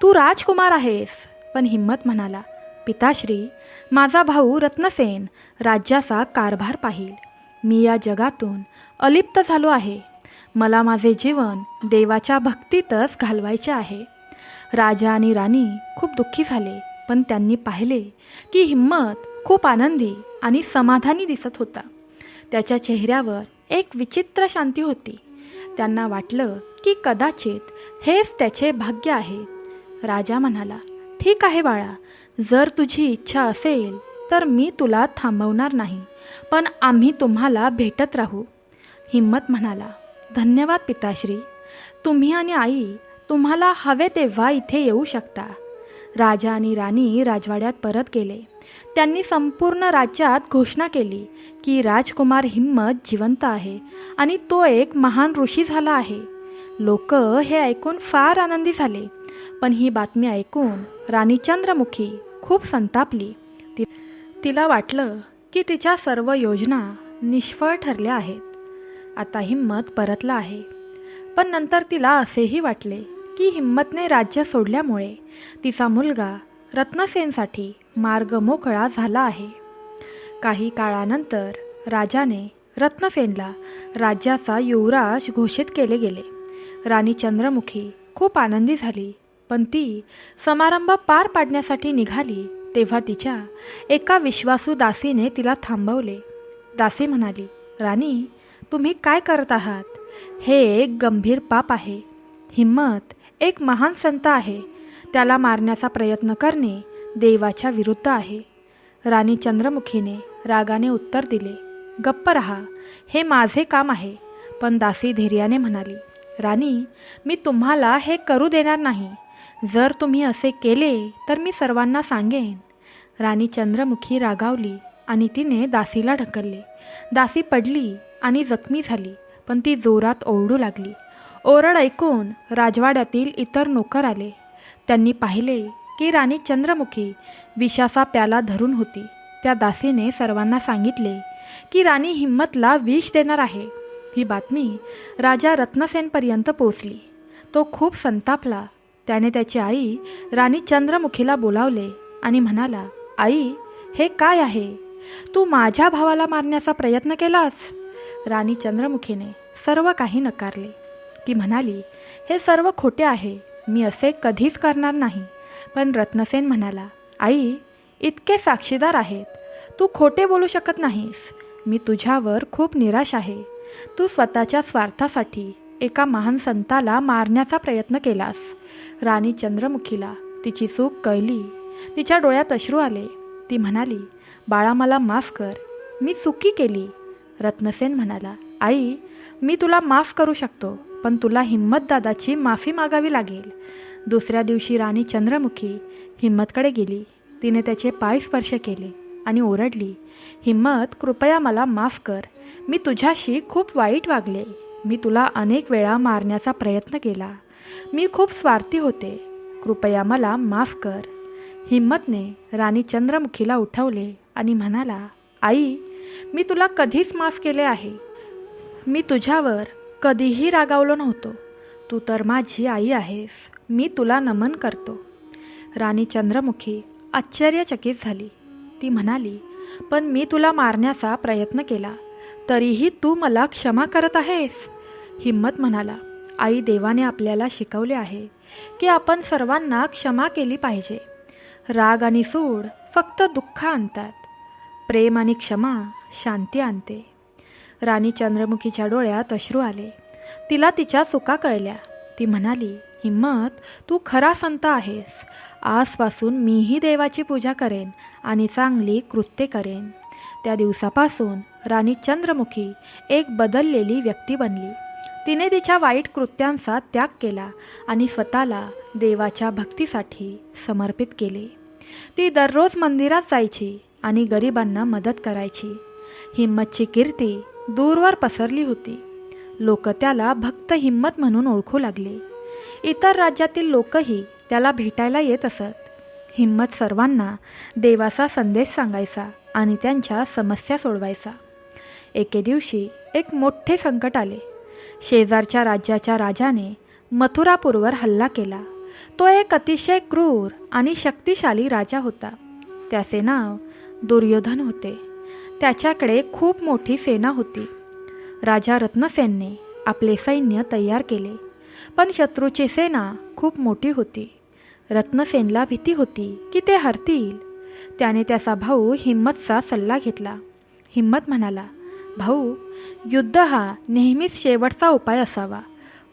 तू राजकुमार आहेस. पण हिम्मत म्हणाला, पिताश्री, माझा भाऊ रत्नसेन राज्याचा कारभार पाहील. मी या जगातून अलिप्त झालो आहे. मला माझे जीवन देवाच्या भक्तीतच घालवायचे आहे. राजा आणि राणी खूप दुःखी झाले, पण त्यांनी पाहिले की हिम्मत खूप आनंदी आणि समाधानी दिसत होता. त्याच्या चेहऱ्यावर एक विचित्र शांती होती. त्यांना वाटलं की कदाचित हेच त्याचे भाग्य आहे. राजा म्हणाला, ठीक आहे बाळा, जर तुझी इच्छा असेल तर मी तुला थांबवणार नाही, पण आम्ही तुम्हाला भेटत राहू. हिम्मत म्हणाला, धन्यवाद पिताश्री. तुम्ही आणि आई तुम्हाला हवे तेव्हा इथे येऊ शकता. राजा आणि राणी राजवाड्यात परत गेले. त्यांनी संपूर्ण राज्यात घोषणा केली की राजकुमार हिम्मत जिवंत आहे आणि तो एक महान ऋषी झाला आहे. लोक हे ऐकून फार आनंदी झाले. पण ही बातमी ऐकून राणी चंद्रमुखी खूप संतापली. तिला वाटलं की तिच्या सर्व योजना निष्फळ ठरल्या आहेत. आता हिम्मत परतला आहे. पण नंतर तिला असेही वाटले की हिम्मतने राज्य सोडल्यामुळे तिचा मुलगा रत्नसेनसाठी मार्ग मोकळा झाला आहे. काही काळानंतर राजाने रत्नसेनला राज्याचा युवराज घोषित केले गेले. राणी चंद्रमुखी खूप आनंदी झाली. पण ती समारंभ पार पाडण्यासाठी निघाली तेव्हा तिच्या एका विश्वासू दासीने तिला थांबवले. दासी म्हणाली, राणी, तुम्ही काय करत आहात? हे एक गंभीर पाप आहे. हिम्मत एक महान संत आहे. त्याला मारण्याचा प्रयत्न करणे देवाच्या विरुद्ध आहे. राणी चंद्रमुखीने रागाने उत्तर दिले, गप्प रहा, हे माझे काम आहे. पण दासी धैर्याने म्हणाली, राणी, मी तुम्हाला हे करू देणार नाही. जर तुम्ही असे केले तर मी सर्वांना सांगेन. राणी चंद्रमुखी रागावली आणि तिने दासीला ढकलले. दासी पडली आणि जखमी झाली. पण ती जोरात ओरडू लागली. ओरड ऐकून राजवाड्यातील इतर नोकर आले. त्यांनी पाहिले की राणी चंद्रमुखी विषाचा प्याला धरून होती. त्या दासीने सर्वांना सांगितले की राणी हिम्मतला विष देणार आहे. ही बातमी राजा रत्नसेनपर्यंत पोचली. तो खूप संतापला. त्याने त्याची आई राणी चंद्रमुखीला बोलावले आणि म्हणाला, आई, हे काय आहे? तू माझ्या भावाला मारण्याचा प्रयत्न केलास? राणी चंद्रमुखीने सर्व काही नकारले. ती म्हणाली, हे सर्व खोटे आहे. मी असे कधीच करणार नाही. पण रत्नसेन म्हणाला, आई, इतके साक्षीदार आहेत. तू खोटे बोलू शकत नाहीस. मी तुझ्यावर खूप निराश आहे. तू स्वतःच्या स्वार्थासाठी एका महान संताला मारण्याचा प्रयत्न केलास. राणी चंद्रमुखीला तिची चूक कळली. तिच्या डोळ्यात अश्रू आले. ती म्हणाली, बाळा, मला माफ कर. मी चुकी केली. रत्नसेन म्हणाला, आई, मी तुला माफ करू शकतो, पण तुला हिम्मत दादाची माफी मागावी लागेल. दुसऱ्या दिवशी राणी चंद्रमुखी हिम्मतकडे गेली. तिने त्याचे पाय स्पर्श केले आणि ओरडली, हिम्मत, कृपया मला माफ कर. मी तुझ्याशी खूप वाईट वागले. मी तुला अनेक वेळा मारण्याचा प्रयत्न केला. मी खूप स्वार्थी होते. कृपया मला माफ कर. हिम्मतने राणी चंद्रमुखीला उठवले आणि म्हणाला, आई, मी तुला कधीच माफ केले आहे. मी तुझ्यावर कधीही रागावलो नव्हतो. तू तर माझी आई आहेस. मी तुला नमन करतो. राणी चंद्रमुखी आश्चर्यचकित झाली. ती म्हणाली, पण मी तुला मारण्याचा प्रयत्न केला, तरीही तू मला क्षमा करत आहेस? हिम्मत म्हणाला, आई, देवाने आपल्याला शिकवले आहे की आपण सर्वांना क्षमा केली पाहिजे. राग आणि सूड फक्त दुःख आणतात. प्रेम आणि क्षमा शांती आणते. राणी चंद्रमुखीच्या डोळ्यात अश्रू आले. तिला तिच्या चुका कळल्या. ती म्हणाली, हिम्मत, तू खरा संत आहेस. आजपासून मीही देवाची पूजा करेन आणि चांगली कृत्ये करेन. त्या दिवसापासून राणी चंद्रमुखी एक बदललेली व्यक्ती बनली. तिने तिच्या वाईट कृत्यांचा त्याग केला आणि स्वतःला देवाच्या भक्तीसाठी समर्पित केले. ती दररोज मंदिरात जायची आणि गरिबांना मदत करायची. हिम्मतची कीर्ती दूरवर पसरली होती. लोक त्याला भक्त हिम्मत म्हणून ओळखू लागले. इतर राज्यातील लोकही त्याला भेटायला येत असत. हिम्मत सर्वांना देवाचा संदेश सांगायचा आणि त्यांच्या समस्या सोडवायचा. एके दिवशी एक मोठे संकट आले. शेजारच्या राज्याच्या राजाने मथुरापूरवर हल्ला केला. तो एक अतिशय क्रूर आणि शक्तिशाली राजा होता. त्याचे नाव दुर्योधन होते. त्याच्याकडे खूप मोठी सेना होती. राजा रत्नसेनने आपले सैन्य तयार केले, पण शत्रूची सेना खूप मोठी होती. रत्नसेनला भीती होती की ते हरतील. त्याने त्याचा भाऊ हिम्मतचा सल्ला घेतला. हिम्मत म्हणाला, भाऊ, युद्ध हा नेहमीच शेवटचा उपाय असावा.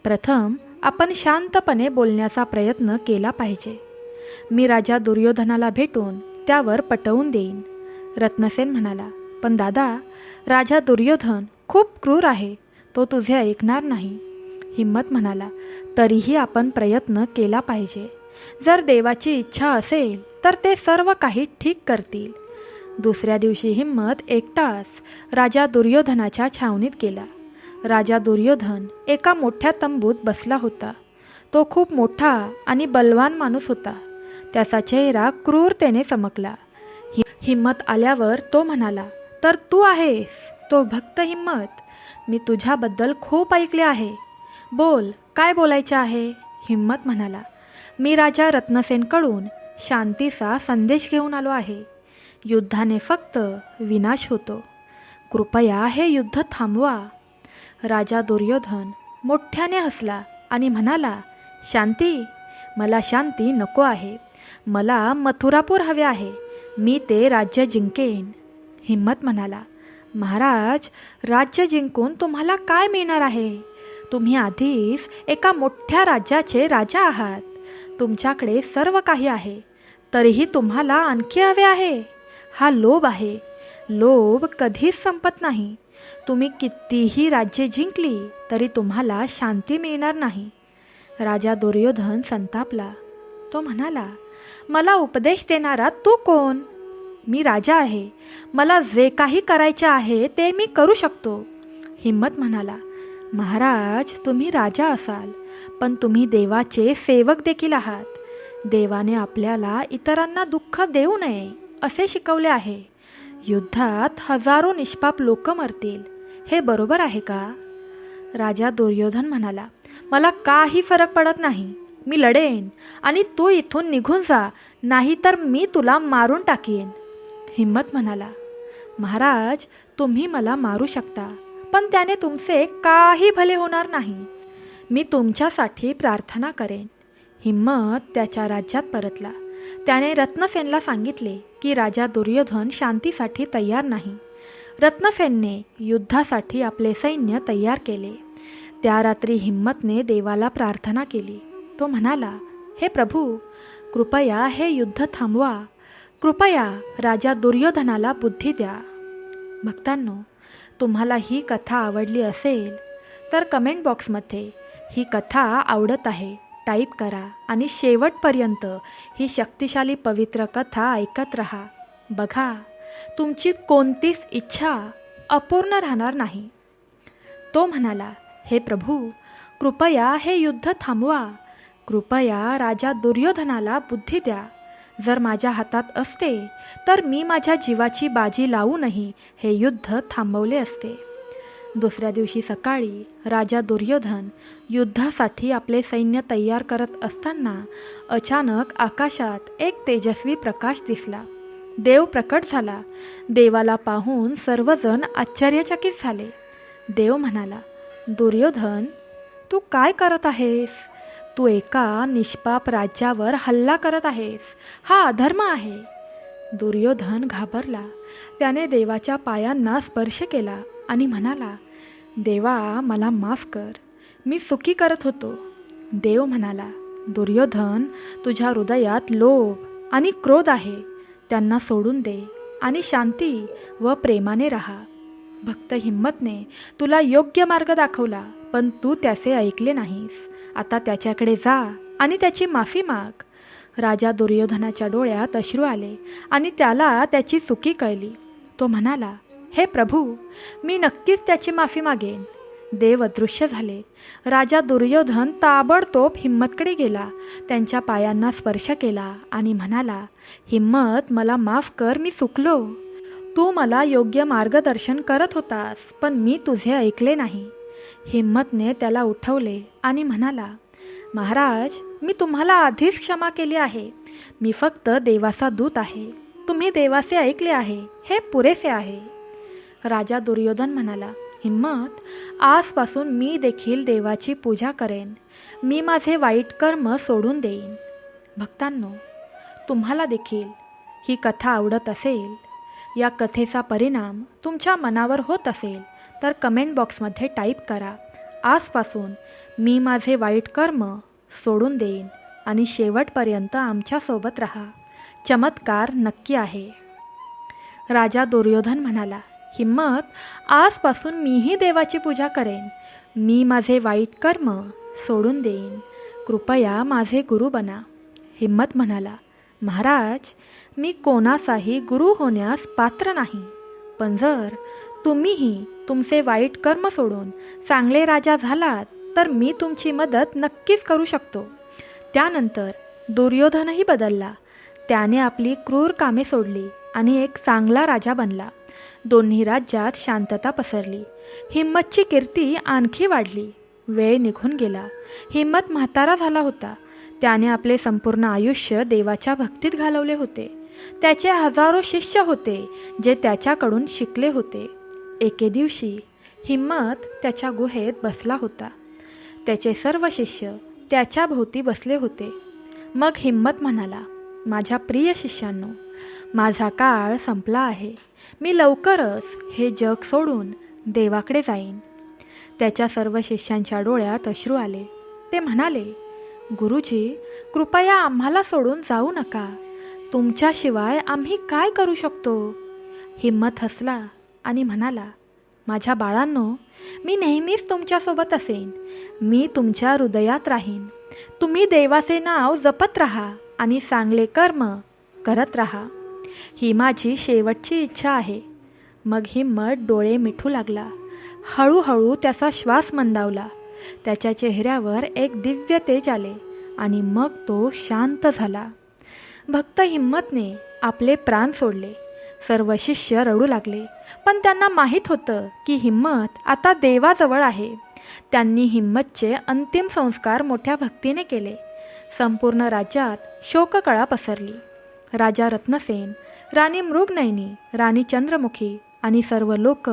प्रथम आपण शांतपणे बोलण्याचा प्रयत्न केला पाहिजे. मी राजा दुर्योधनाला भेटून त्यावर पटवून देईन. रत्नसेन म्हणाला, पण दादा, राजा दुर्योधन खूप क्रूर आहे. तो तुझे ऐकणार नाही. हिम्मत म्हणाला, तरीही आपण प्रयत्न केला पाहिजे. जर देवाची इच्छा असेल तर ते सर्व काही ठीक करतील. दुसऱ्या दिवशी हिम्मत एकटाच राजा दुर्योधनाच्या छावणीत गेला. राजा दुर्योधन एका मोठ्या तंबूत बसला होता. तो खूप मोठा आणि बलवान माणूस होता. त्याचा चेहरा क्रूरतेने चमकला. हिम्मत आल्यावर तो म्हणाला, तर तू आहेस तो भक्त हिम्मत. मी तुझ्याबद्दल खूप ऐकले आहे. बोल, काय बोलायचे आहे? हिम्मत म्हणाला, मी राजा रत्नसेनकडून शांतीचा संदेश घेऊन आलो आहे. युद्धाने फक्त विनाश होतो. कृपया हे युद्ध थांबवा. राजा दुर्योधन मोठ्याने हसला आणि म्हणाला, शांती? मला शांती नको आहे. मला मथुरापूर हवे आहे. मी ते राज्य जिंकेन. हिम्मत म्हणाला, महाराज, राज्य जिंकून तुम्हाला काय मिळणार आहे? तुम्ही आधीच एका मोठ्या राज्याचे राजा आहात. तुमच्याकडे सर्व काही आहे, तरीही तुम्हाला आणखी हवे आहे. हा लोभ आहे. लोभ कधीच संपत नाही. तुम्ही कितीही राज्ये जिंकली तरी तुम्हाला शांती मिळणार नाही. राजा दुर्योधन संतापला. तो म्हणाला, मला उपदेश देणारा तू कोण? मी राजा आहे. मला जे काही करायचे आहे ते मी करू शकतो. हिम्मत म्हणाला, महाराज, तुम्ही राजा असाल, पण तुम्ही देवाचे सेवक देखील आहात. देवाने आपल्याला इतरांना दुःख देऊ नये असे शिकवले आहे. युद्धात हजारो निष्पाप लोक मरतील. हे बरोबर आहे का? राजा दुर्योधन म्हणाला, मला काही फरक पडत नाही. मी लढेन आणि तू इथून निघून जा, नाहीतर मी तुला मारून टाकीन. हिम्मत म्हणाला, महाराज, तुम्ही मला मारू शकता, पण त्याने तुमचे काही भले होणार नाही. मी तुमच्यासाठी प्रार्थना करेन. हिम्मत त्याच्या राज्यात परतला. त्याने रत्नसेनला सांगितले की राजा दुर्योधन शांतीसाठी तयार नाही. रत्नसेनने युद्धासाठी आपले सैन्य तयार केले. त्या रात्री हिम्मतने देवाला प्रार्थना केली. तो म्हणाला, हे प्रभू, कृपया हे युद्ध थांबवा. कृपया राजा दुर्योधनाला बुद्धी द्या. भक्तांनो, तुम्हाला ही कथा आवडली असेल तर कमेंट बॉक्समध्ये ही कथा आवडत आहे टाईप करा आणि शेवटपर्यंत ही शक्तिशाली पवित्र कथा ऐकत राहा. बघा, तुमची कोणतीच इच्छा अपूर्ण राहणार नाही. तो म्हणाला, हे प्रभू, कृपया हे युद्ध थांबवा. कृपया राजा दुर्योधनाला बुद्धी द्या. जर माझ्या हातात असते तर मी माझ्या जीवाची बाजी लावूनही हे युद्ध थांबवले असते. दुसऱ्या दिवशी सकाळी राजा दुर्योधन युद्धासाठी आपले सैन्य तयार करत असताना अचानक आकाशात एक तेजस्वी प्रकाश दिसला. देव प्रकट झाला. देवाला पाहून सर्वजण आश्चर्यचकित झाले. देव म्हणाला, दुर्योधन, तू काय करत आहेस? तू एका निष्पाप राज्यावर हल्ला करत आहेस. हा अधर्म आहे. दुर्योधन घाबरला. त्याने देवाच्या पायांना स्पर्श केला आणि म्हणाला, देवा, मला माफ कर. मी चुकी करत होतो. देव म्हणाला, दुर्योधन, तुझ्या हृदयात लोभ आणि क्रोध आहे. त्यांना सोडून दे आणि शांती व प्रेमाने राहा. भक्त हिम्मतने तुला योग्य मार्ग दाखवला, पण तू त्याचे ऐकले नाहीस. आता त्याच्याकडे जा आणि त्याची माफी माग. राजा दुर्योधनाच्या डोळ्यात अश्रू आले आणि त्याला त्याची चुकी कळली. तो म्हणाला, हे प्रभू, मी नक्कीच त्याची माफी मागेन. देव अदृश्य झाले. राजा दुर्योधन ताबडतोब हिम्मतकडे गेला. त्यांच्या पायांना स्पर्श केला आणि म्हणाला, हिम्मत, मला माफ कर. मी चुकलो. तू मला योग्य मार्गदर्शन करत होतास, पण मी तुझे ऐकले नाही. हिम्मतने त्याला उठवले आणि म्हणाला, महाराज, मी तुम्हाला आधीच क्षमा केली आहे. मी फक्त देवाचा दूत आहे. तुम्ही देवाचे ऐकले आहे, हे पुरेसे आहे. राजा दुर्योधन म्हणाला, हिम्मत, आजपासून मी देखील देवाची पूजा करेन. मी माझे वाईट कर्म सोडून देईन. भक्तांनो, तुम्हाला देखील ही कथा आवडत असेल, या कथेचा परिणाम तुमच्या मनावर होत असेल तर कमेंट बॉक्समध्ये टाईप करा, आजपासून मी माझे वाईट कर्म सोडून देईन आणि शेवटपर्यंत आमच्यासोबत राहा. चमत्कार नक्की आहे. राजा दुर्योधन म्हणाला, हिम्मत, आजपासून मीही देवाची पूजा करेन. मी माझे वाईट कर्म सोडून देईन. कृपया माझे गुरु बना. हिम्मत म्हणाला, महाराज, मी कोणाचाही गुरु होण्यास पात्र नाही. पण जर तुम्हीही तुमचे वाईट कर्म सोडून चांगले राजा झालात तर मी तुमची मदत नक्कीच करू शकतो. त्यानंतर दुर्योधनही बदलला. त्याने आपली क्रूर कामे सोडली आणि एक चांगला राजा बनला. दोन्ही राज्यात शांतता पसरली. हिम्मतची कीर्ती आणखी वाढली. वेळ निघून गेला. हिम्मत म्हातारा झाला होता. त्याने आपले संपूर्ण आयुष्य देवाच्या भक्तीत घालवले होते. त्याचे हजारो शिष्य होते जे त्याच्याकडून शिकले होते. एके दिवशी हिम्मत त्याच्या गुहेत बसला होता. त्याचे सर्व शिष्य त्याच्या भोवती बसले होते. मग हिम्मत म्हणाला, माझ्या प्रिय शिष्यांनो, माझा काळ संपला आहे. मी लवकरच हे जग सोडून देवाकडे जाईन. त्याच्या सर्व शिष्यांच्या डोळ्यात अश्रू आले. ते म्हणाले, गुरुजी, कृपया आम्हाला सोडून जाऊ नका. तुमच्याशिवाय आम्ही काय करू शकतो? हिम्मत हसला आणि म्हणाला, माझ्या बाळांनो, मी नेहमीच तुमच्यासोबत असेन. मी तुमच्या हृदयात राहीन. तुम्ही देवाचे नाव जपत राहा आणि चांगले कर्म करत राहा. ही माझी शेवटची इच्छा आहे. मग हिम्मत डोळे मिटू लागला. हळूहळू त्याचा श्वास मंदावला. त्याच्या चेहऱ्यावर एक दिव्य तेज आले आणि मग तो शांत झाला. भक्त हिम्मतने आपले प्राण सोडले. सर्व शिष्य रडू लागले. पण त्यांना माहीत होतं की हिम्मत आता देवाजवळ आहे. त्यांनी हिम्मतचे अंतिम संस्कार मोठ्या भक्तीने केले. संपूर्ण राज्यात शोककळा पसरली. राजा रत्नसेन, राणी मृगनयनी, राणी चंद्रमुखी आणि सर्व लोक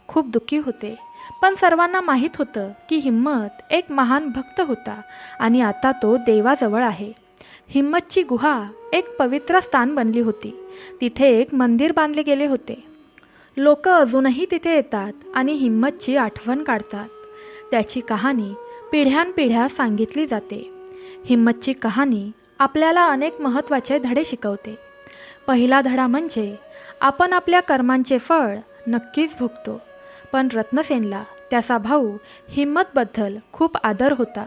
खूप दुःखी होते. पण सर्वांना माहीत होतं की हिम्मत एक महान भक्त होता आणि आता तो देवाजवळ आहे. हिम्मतची गुहा एक पवित्र स्थान बनली होती. तिथे एक मंदिर बांधले गेले होते. लोक अजूनही तिथे येतात आणि हिम्मतची आठवण काढतात. त्याची कहाणी पिढ्यानपिढ्या सांगितली जाते. हिम्मतची कहाणी आपल्याला अनेक महत्त्वाचे धडे शिकवते. पहिला धडा म्हणजे आपण आपल्या कर्मांचे फळ नक्कीच भोगतो. पण रत्नसेनला त्याचा भाऊ हिम्मतबद्दल खूप आदर होता.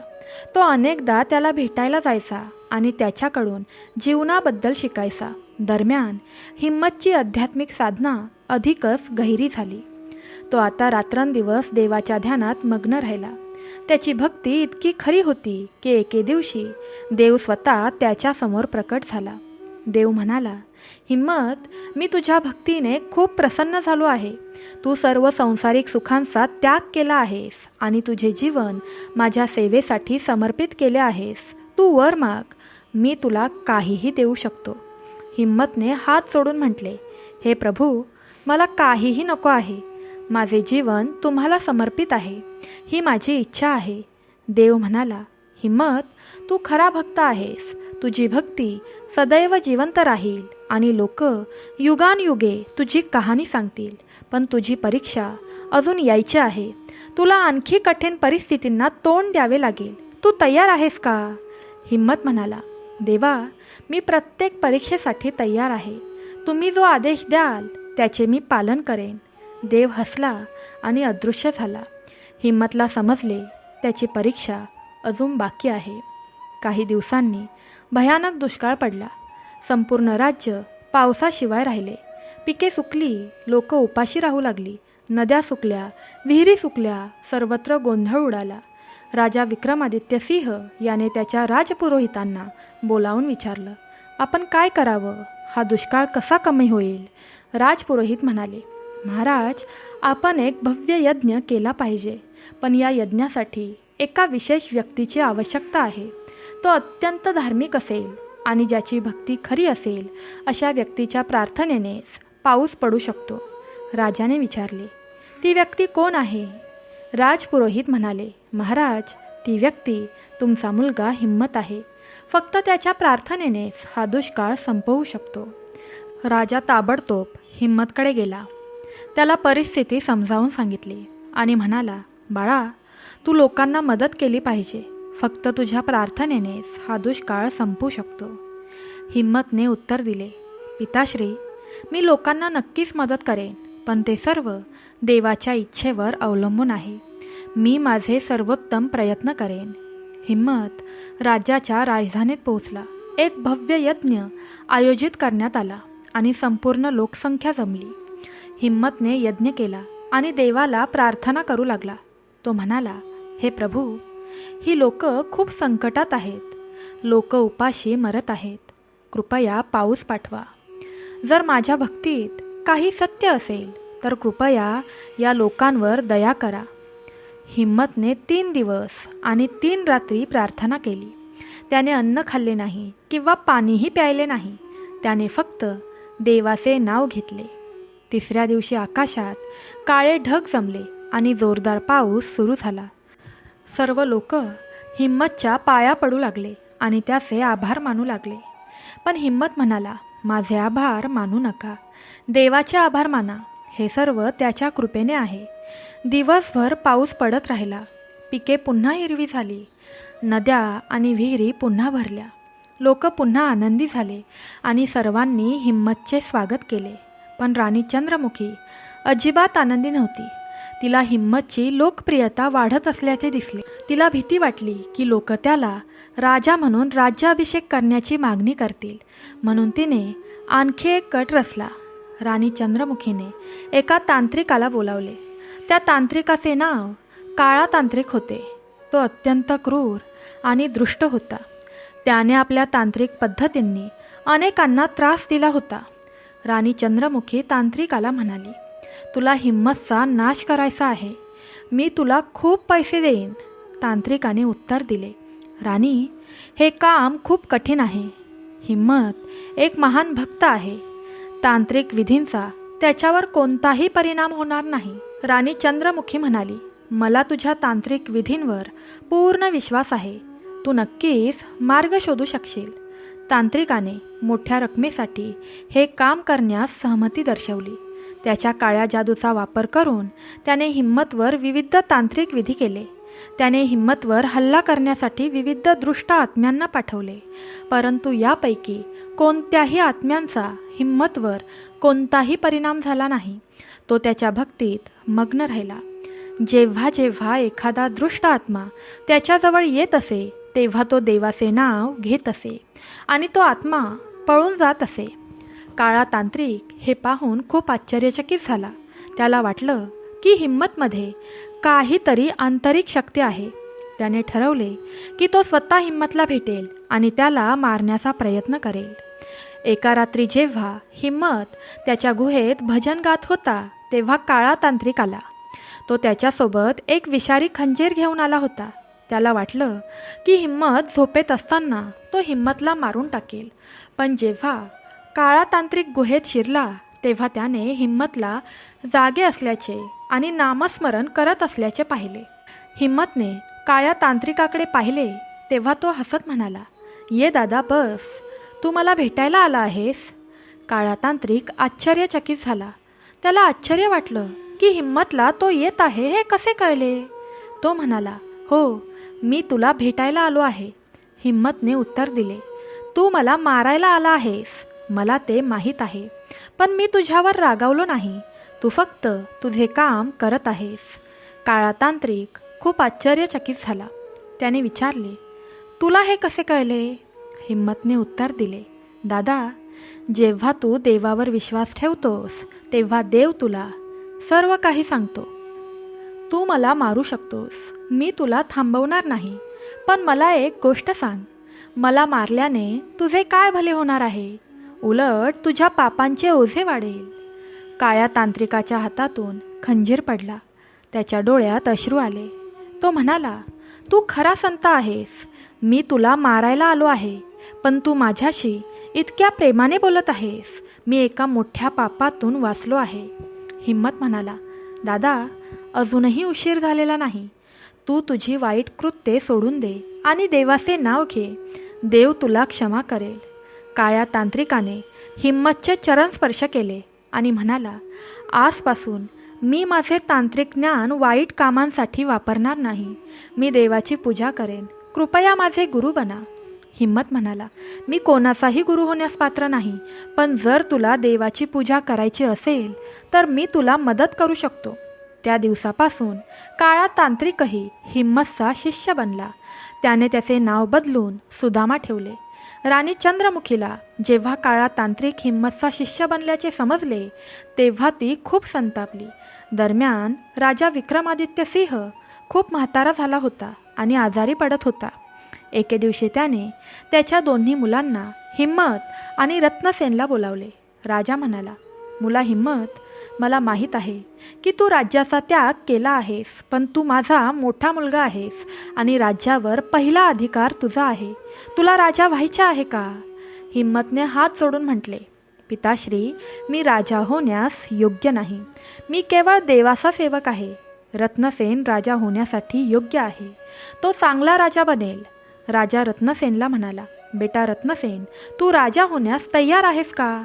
तो अनेकदा त्याला भेटायला जायचा आणि त्याच्याकडून जीवनाबद्दल शिकायचा. दरम्यान हिम्मतची आध्यात्मिक साधना अधिकच गहिरी झाली. तो आता रात्रंदिवस देवाच्या ध्यानात मग्न राहिला. त्याची भक्ती इतकी खरी होती की एके दिवशी देव स्वतः त्याच्यासमोर प्रकट झाला. देव म्हणाला, हिम्मत, मी तुझ्या भक्तीने खूप प्रसन्न झालो आहे. तू सर्व संसारिक सुखांचा त्याग केला आहेस आणि तुझे जीवन माझ्या सेवेसाठी समर्पित केले आहेस. तू वर माग, मी तुला काहीही देऊ शकतो. हिम्मतने हात सोडून म्हटले, हे प्रभू, मला काहीही नको आहे. माझे जीवन तुम्हाला समर्पित आहे. ही माझी इच्छा आहे. देव म्हणाला, हिम्मत, तू खरा भक्त आहेस. तुझी भक्ती सदैव जिवंत राहील आणि लोक युगानयुगे तुझी कहाणी सांगतील. पण तुझी परीक्षा अजून यायची आहे. तुला आणखी कठीण परिस्थितींना तोंड द्यावे लागेल. तू तयार आहेस का? हिम्मत म्हणाला, देवा, मी प्रत्येक परीक्षेसाठी तयार आहे. तुम्ही जो आदेश द्याल त्याचे मी पालन करेन. देव हसला आणि अदृश्य झाला. हिम्मतला समजले त्याची परीक्षा अजून बाकी आहे. काही दिवसांनी भयानक दुष्काळ पडला. संपूर्ण राज्य पावसाशिवाय राहिले. पिके सुकली. लोक उपाशी राहू लागली. नद्या सुकल्या, विहिरी सुकल्या. सर्वत्र गोंधळ उडाला. राजा विक्रमादित्य सिंह याने त्याच्या राजपुरोहितांना बोलावून विचारलं, आपण काय करावं? हा दुष्काळ कसा कमी होईल? राजपुरोहित म्हणाले, महाराज, आपण एक भव्य यज्ञ केला पाहिजे. पण या यज्ञासाठी एका विशेष व्यक्तीची आवश्यकता आहे. तो अत्यंत धार्मिक असेल आणि ज्याची भक्ती खरी असेल अशा व्यक्तीच्या प्रार्थनेनेच पाऊस पडू शकतो. राजाने विचारले, ती व्यक्ती कोण आहे? राजपुरोहित म्हणाले, महाराज, ती व्यक्ती तुमचा मुलगा हिम्मत आहे. फक्त त्याच्या प्रार्थनेनेच हा दुष्काळ संपवू शकतो. राजा ताबडतोब हिम्मतकडे गेला. त्याला परिस्थिती समजावून सांगितली आणि म्हणाला, बाळा, तू लोकांना मदत केली पाहिजे. फक्त तुझ्या प्रार्थनेनेच हा दुष्काळ संपू शकतो. हिम्मतने उत्तर दिले, पिताश्री, मी लोकांना नक्कीच मदत करेन, पण ते सर्व देवाच्या इच्छेवर अवलंबून आहे. मी माझे सर्वोत्तम प्रयत्न करेन. हिम्मत राज्याच्या राजधानीत पोहोचला. एक भव्य यज्ञ आयोजित करण्यात आला आणि संपूर्ण लोकसंख्या जमली. हिम्मतने यज्ञ केला आणि देवाला प्रार्थना करू लागला. तो म्हणाला, हे प्रभू, ही लोक खूप संकटात आहेत. लोक उपाशी मरत आहेत. कृपया पाऊस पाठवा. जर माझ्या भक्तीत काही सत्य असेल तर कृपया या लोकांवर दया करा. हिम्मतने 3 दिवस आणि 3 रात्री प्रार्थना केली. त्याने अन्न खाल्ले नाही किंवा पाणीही प्यायले नाही. त्याने फक्त देवाचे नाव घेतले. 3ऱ्या दिवशी आकाशात काळे ढग जमले आणि जोरदार पाऊस सुरू झाला. सर्व लोक हिम्मतच्या पाया पडू लागले आणि त्याचे आभार मानू लागले. पण हिम्मत म्हणाला, माझे आभार मानू नका. देवाचे आभार माना. हे सर्व त्याच्या कृपेने आहे. दिवसभर पाऊस पडत राहिला. पिके पुन्हा हिरवी झाली. नद्या आणि विहिरी पुन्हा भरल्या. लोक पुन्हा आनंदी झाले आणि सर्वांनी हिम्मतचे स्वागत केले. पण राणी चंद्रमुखी अजिबात आनंदी नव्हती. तिला हिम्मतची लोकप्रियता वाढत असल्याचे दिसले. तिला भीती वाटली की लोक त्याला राजा म्हणून राज्याभिषेक करण्याची मागणी करतील. म्हणून तिने आणखी एक कट रचला. राणी चंद्रमुखीने एका तांत्रिकाला बोलावले. त्या तांत्रिकाचे नाव काळा तांत्रिक होते. तो अत्यंत क्रूर आणि दृष्ट होता. त्याने आपल्या तांत्रिक पद्धतींनी अनेकांना त्रास दिला होता. राणी चंद्रमुखी तांत्रिकाला म्हणाली, तुला हिम्मतचा नाश करायचा आहे. मी तुला खूप पैसे देईन. तांत्रिकाने उत्तर दिले, राणी, हे काम खूप कठीण आहे. हिम्मत एक महान भक्त आहे. तांत्रिक विधींचा त्याच्यावर कोणताही परिणाम होणार नाही. राणी चंद्रमुखी म्हणाली, मला तुझ्या तांत्रिक विधींवर पूर्ण विश्वास आहे. तू नक्कीच मार्ग शोधू शकशील. तांत्रिकाने मोठ्या रकमेसाठी हे काम करण्यास सहमती दर्शवली. त्याच्या काळ्या जादूचा वापर करून त्याने हिम्मतवर विविध तांत्रिक विधी केले. त्याने हिम्मतवर हल्ला करण्यासाठी विविध दृष्ट आत्म्यांना पाठवले. परंतु यापैकी कोणत्याही आत्म्यांचा हिम्मतवर कोणताही परिणाम झाला नाही. तो त्याच्या भक्तीत मग्न राहिला. जेव्हा जेव्हा एखादा दृष्ट आत्मा त्याच्याजवळ येत असे तेव्हा तो देवाचे नाव घेत असे आणि तो आत्मा पळून जात असे. काळा तांत्रिक हे पाहून खूप आश्चर्यचकित झाला. त्याला वाटलं की हिम्मतमध्ये काहीतरी आंतरिक शक्ती आहे. त्याने ठरवले की तो स्वतः हिम्मतला भेटेल आणि त्याला मारण्याचा प्रयत्न करेल. एका रात्री जेव्हा हिम्मत त्याच्या गुहेत भजन गात होता तेव्हा काळा तांत्रिक आला. तो त्याच्यासोबत एक विषारी खंजीर घेऊन आला होता. त्याला वाटलं की हिम्मत झोपेत असताना तो हिम्मतला मारून टाकेल. पण जेव्हा काळा तांत्रिक गुहेत शिरला तेव्हा त्याने हिम्मतला जागे असल्याचे आणि नामस्मरण करत असल्याचे पाहिले. हिम्मतने काळ्या तांत्रिकाकडे पाहिले तेव्हा तो हसत म्हणाला, ये दादा, बस, तू मला भेटायला आला आहेस. काळा तांत्रिक आश्चर्यचकित झाला. त्याला आश्चर्य वाटलं की हिम्मतला तो येत आहे हे कसे कळले. तो म्हणाला, हो, मी तुला भेटायला आलो आहे. हिम्मतने उत्तर दिले, तू मला मारायला आला आहेस. मला ते माहीत आहे, पण मी तुझ्यावर रागावलो नाही. तू फक्त तुझे काम करत आहेस. काळा तांत्रिक खूप आश्चर्यचकित झाला. त्याने विचारले, तुला हे कसे कळले. हिम्मतने उत्तर दिले, दादा, जेव्हा तू देवावर विश्वास ठेवतोस तेव्हा देव तुला सर्व काही सांगतो. तू मला मारू शकतोस, मी तुला थांबवणार नाही. पण मला एक गोष्ट सांग, मला मारल्याने तुझे काय भले होणार आहे. उलट तुझ्या पापांचे ओझे वाढेल. काळ्या तांत्रिकाच्या हातातून खंजीर पडला. त्याच्या डोळ्यात अश्रू आले. तो म्हणाला, तू खरा संत आहेस. मी तुला मारायला आलो आहे, पण तू माझ्याशी इतक्या प्रेमाने बोलत आहेस. मी एका मोठ्या पापातून वाचलो आहे. हिम्मत म्हणाला, दादा, अजूनही उशीर झालेला नाही. तू तुझी वाईट कृत्ये सोडून दे आणि देवाचे नाव घे. देव तुला क्षमा करेल. काळ्या तांत्रिकाने हिम्मतचे चरण स्पर्श केले आणि म्हणाला, आजपासून मी माझे तांत्रिक ज्ञान वाईट कामांसाठी वापरणार नाही. मी देवाची पूजा करेन. कृपया माझे गुरु बना. हिम्मत म्हणाला, मी कोणाचाही गुरु होण्यास पात्र नाही, पण जर तुला देवाची पूजा करायची असेल तर मी तुला मदत करू शकतो. त्या दिवसापासून काळा तांत्रिकही हिम्मतचा शिष्य बनला. त्याने त्याचे नाव बदलून सुदामा ठेवले. राणी चंद्रमुखीला जेव्हा काळा तांत्रिक हिम्मतचा शिष्य बनल्याचे समजले तेव्हा ती खूप संतापली. दरम्यान राजा विक्रमादित्य सिंह खूप म्हातारा झाला होता आणि आजारी पडत होता. एके दिवशी त्याने त्याच्या दोन्ही मुलांना हिम्मत आणि रत्नसेनला बोलावले. राजा म्हणाला, मुला हिम्मत, मला माहीत आहे की तू राज्याचा त्याग केला आहेस, पण तू माझा मोठा मुलगा आहेस आणि राज्यावर पहिला अधिकार तुझा आहे. तुला राजा व्हायचे आहे का? हिम्मतने हात जोडून म्हटले, पिताश्री, मी राजा होण्यास योग्य नाही. मी केवळ देवाचा सेवक आहे. रत्नसेन राजा होण्यासाठी योग्य आहे. तो चांगला राजा बनेल. राजा रत्नसेनला म्हणाला, बेटा रत्नसेन, तू राजा होण्यास तयार आहेस का?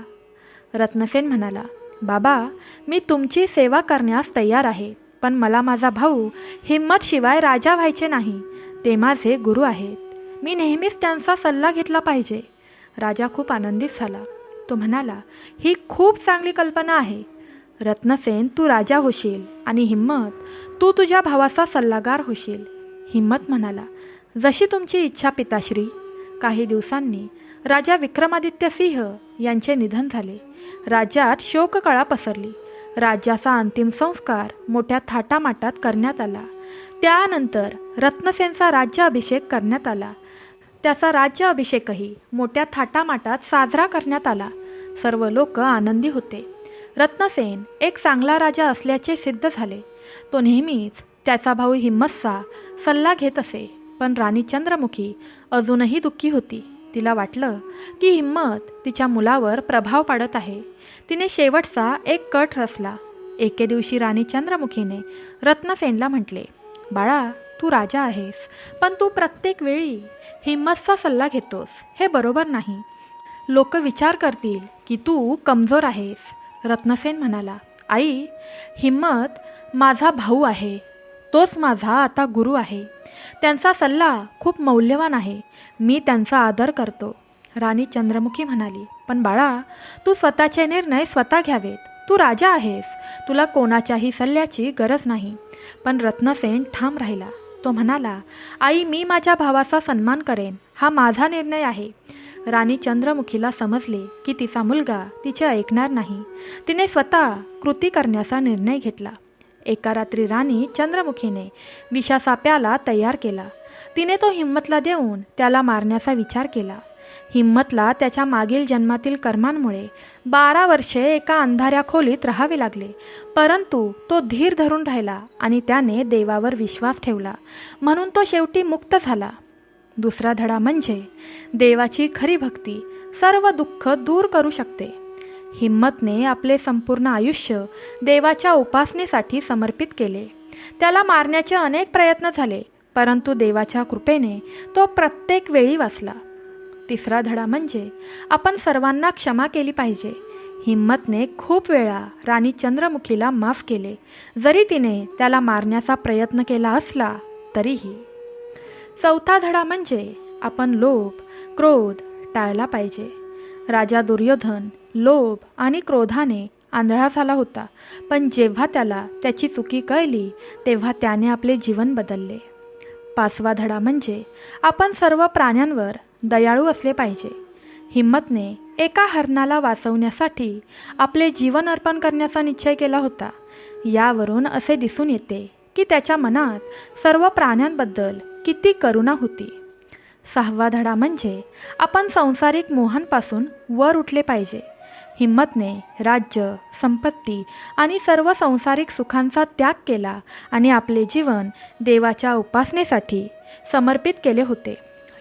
रत्नसेन म्हणाला, बाबा, मी तुमची सेवा करण्यास तयार आहे, पण मला माझा भाऊ हिम्मतशिवाय राजा व्हायचे नाही. ते माझे गुरु आहेत. मी नेहमीच त्यांचा सल्ला घेतला पाहिजे. राजा खूप आनंदित झाला. तो म्हणाला, ही खूप चांगली कल्पना आहे. रत्नसेन, तू राजा होशील आणि हिम्मत, तू तुझ्या भावाचा सल्लागार होशील. हिम्मत म्हणाला, जशी तुमची इच्छा पिताश्री. काही दिवसांनी राजा विक्रमादित्य सिंह यांचे निधन झाले. राज्यात शोककळा पसरली. राज्याचा अंतिम संस्कार मोठ्या थाटामाटात करण्यात आला. त्यानंतर रत्नसेनचा राज्याभिषेक करण्यात आला. त्याचा राज्याभिषेकही मोठ्या थाटामाटात साजरा करण्यात आला. सर्व लोक आनंदी होते. रत्नसेन एक चांगला राजा असल्याचे सिद्ध झाले. तो नेहमीच त्याचा भाऊ हिम्मतचा सल्ला घेत असे. पण राणी चंद्रमुखी अजूनही दुःखी होती. तिला वाटलं की हिम्मत तिच्या मुलावर प्रभाव पाडत आहे. तिने शेवटचा एक कट रचला. एके दिवशी राणी चंद्रमुखीने रत्नसेनला म्हटले, बाळा, तू राजा आहेस, पण तू प्रत्येक वेळी हिम्मतचा सल्ला घेतोस. हे बरोबर नाही. लोक विचार करतील की तू कमजोर आहेस. रत्नसेन म्हणाला, आई, हिम्मत माझा भाऊ आहे. तोच माझा आता गुरु आहे. त्यांचा सल्ला खूप मौल्यवान आहे. मी त्यांचा आदर करतो. राणी चंद्रमुखी म्हणाली, पण बाळा, तू स्वतःचे निर्णय स्वतः घ्यावेत. तू राजा आहेस. तुला कोणाच्याही सल्ल्याची गरज नाही. पण रत्नसेन ठाम राहिला. तो म्हणाला, आई, मी माझ्या भावाचा सन्मान करेन. हा माझा निर्णय आहे. राणी चंद्रमुखीला समजले की तिचा मुलगा तिचे ऐकणार नाही. तिने स्वतः कृती करण्याचा निर्णय घेतला. एका रात्री राणी चंद्रमुखीने विषाचा प्याला तयार केला. तिने तो हिम्मतला देऊन त्याला मारण्याचा विचार केला. हिम्मतला त्याच्या मागील जन्मातील कर्मांमुळे 12 वर्षे एका अंधाऱ्या खोलीत राहावे लागले. परंतु तो धीर धरून राहिला आणि त्याने देवावर विश्वास ठेवला, म्हणून तो शेवटी मुक्त झाला. दुसरा धडा म्हणजे देवाची खरी भक्ती सर्व दुःख दूर करू शकते. हिम्मतने आपले संपूर्ण आयुष्य देवाच्या उपासनेसाठी समर्पित केले. त्याला मारण्याचे अनेक प्रयत्न झाले, परंतु देवाच्या कृपेने तो प्रत्येक वेळी वाचला. तिसरा धडा म्हणजे आपण सर्वांना क्षमा केली पाहिजे. हिम्मतने खूप वेळा राणी चंद्रमुखीला माफ केले, जरी तिने त्याला मारण्याचा प्रयत्न केला असला तरीही. चौथा धडा म्हणजे आपण लोभ, क्रोध टाळला पाहिजे. राजा दुर्योधन लोभ आणि क्रोधाने आंधळा झाला होता, पण जेव्हा त्याला त्याची चुकी कळली तेव्हा त्याने आपले जीवन बदलले. पाचवा धडा म्हणजे आपण सर्व प्राण्यांवर दयाळू असले पाहिजे. हिम्मतने एका हरणाला वाचवण्यासाठी आपले जीवन अर्पण करण्याचा निश्चय केला होता. यावरून असे दिसून येते की त्याच्या मनात सर्व प्राण्यांबद्दल किती करुणा होती. सहावा धडा म्हणजे आपण सांसारिक मोहांपासून वर उठले पाहिजे. हिम्मतने राज्य, संपत्ती आणि सर्व सांसारिक सुखांचा त्याग केला आणि आपले जीवन देवाच्या उपासनेसाठी समर्पित केले होते.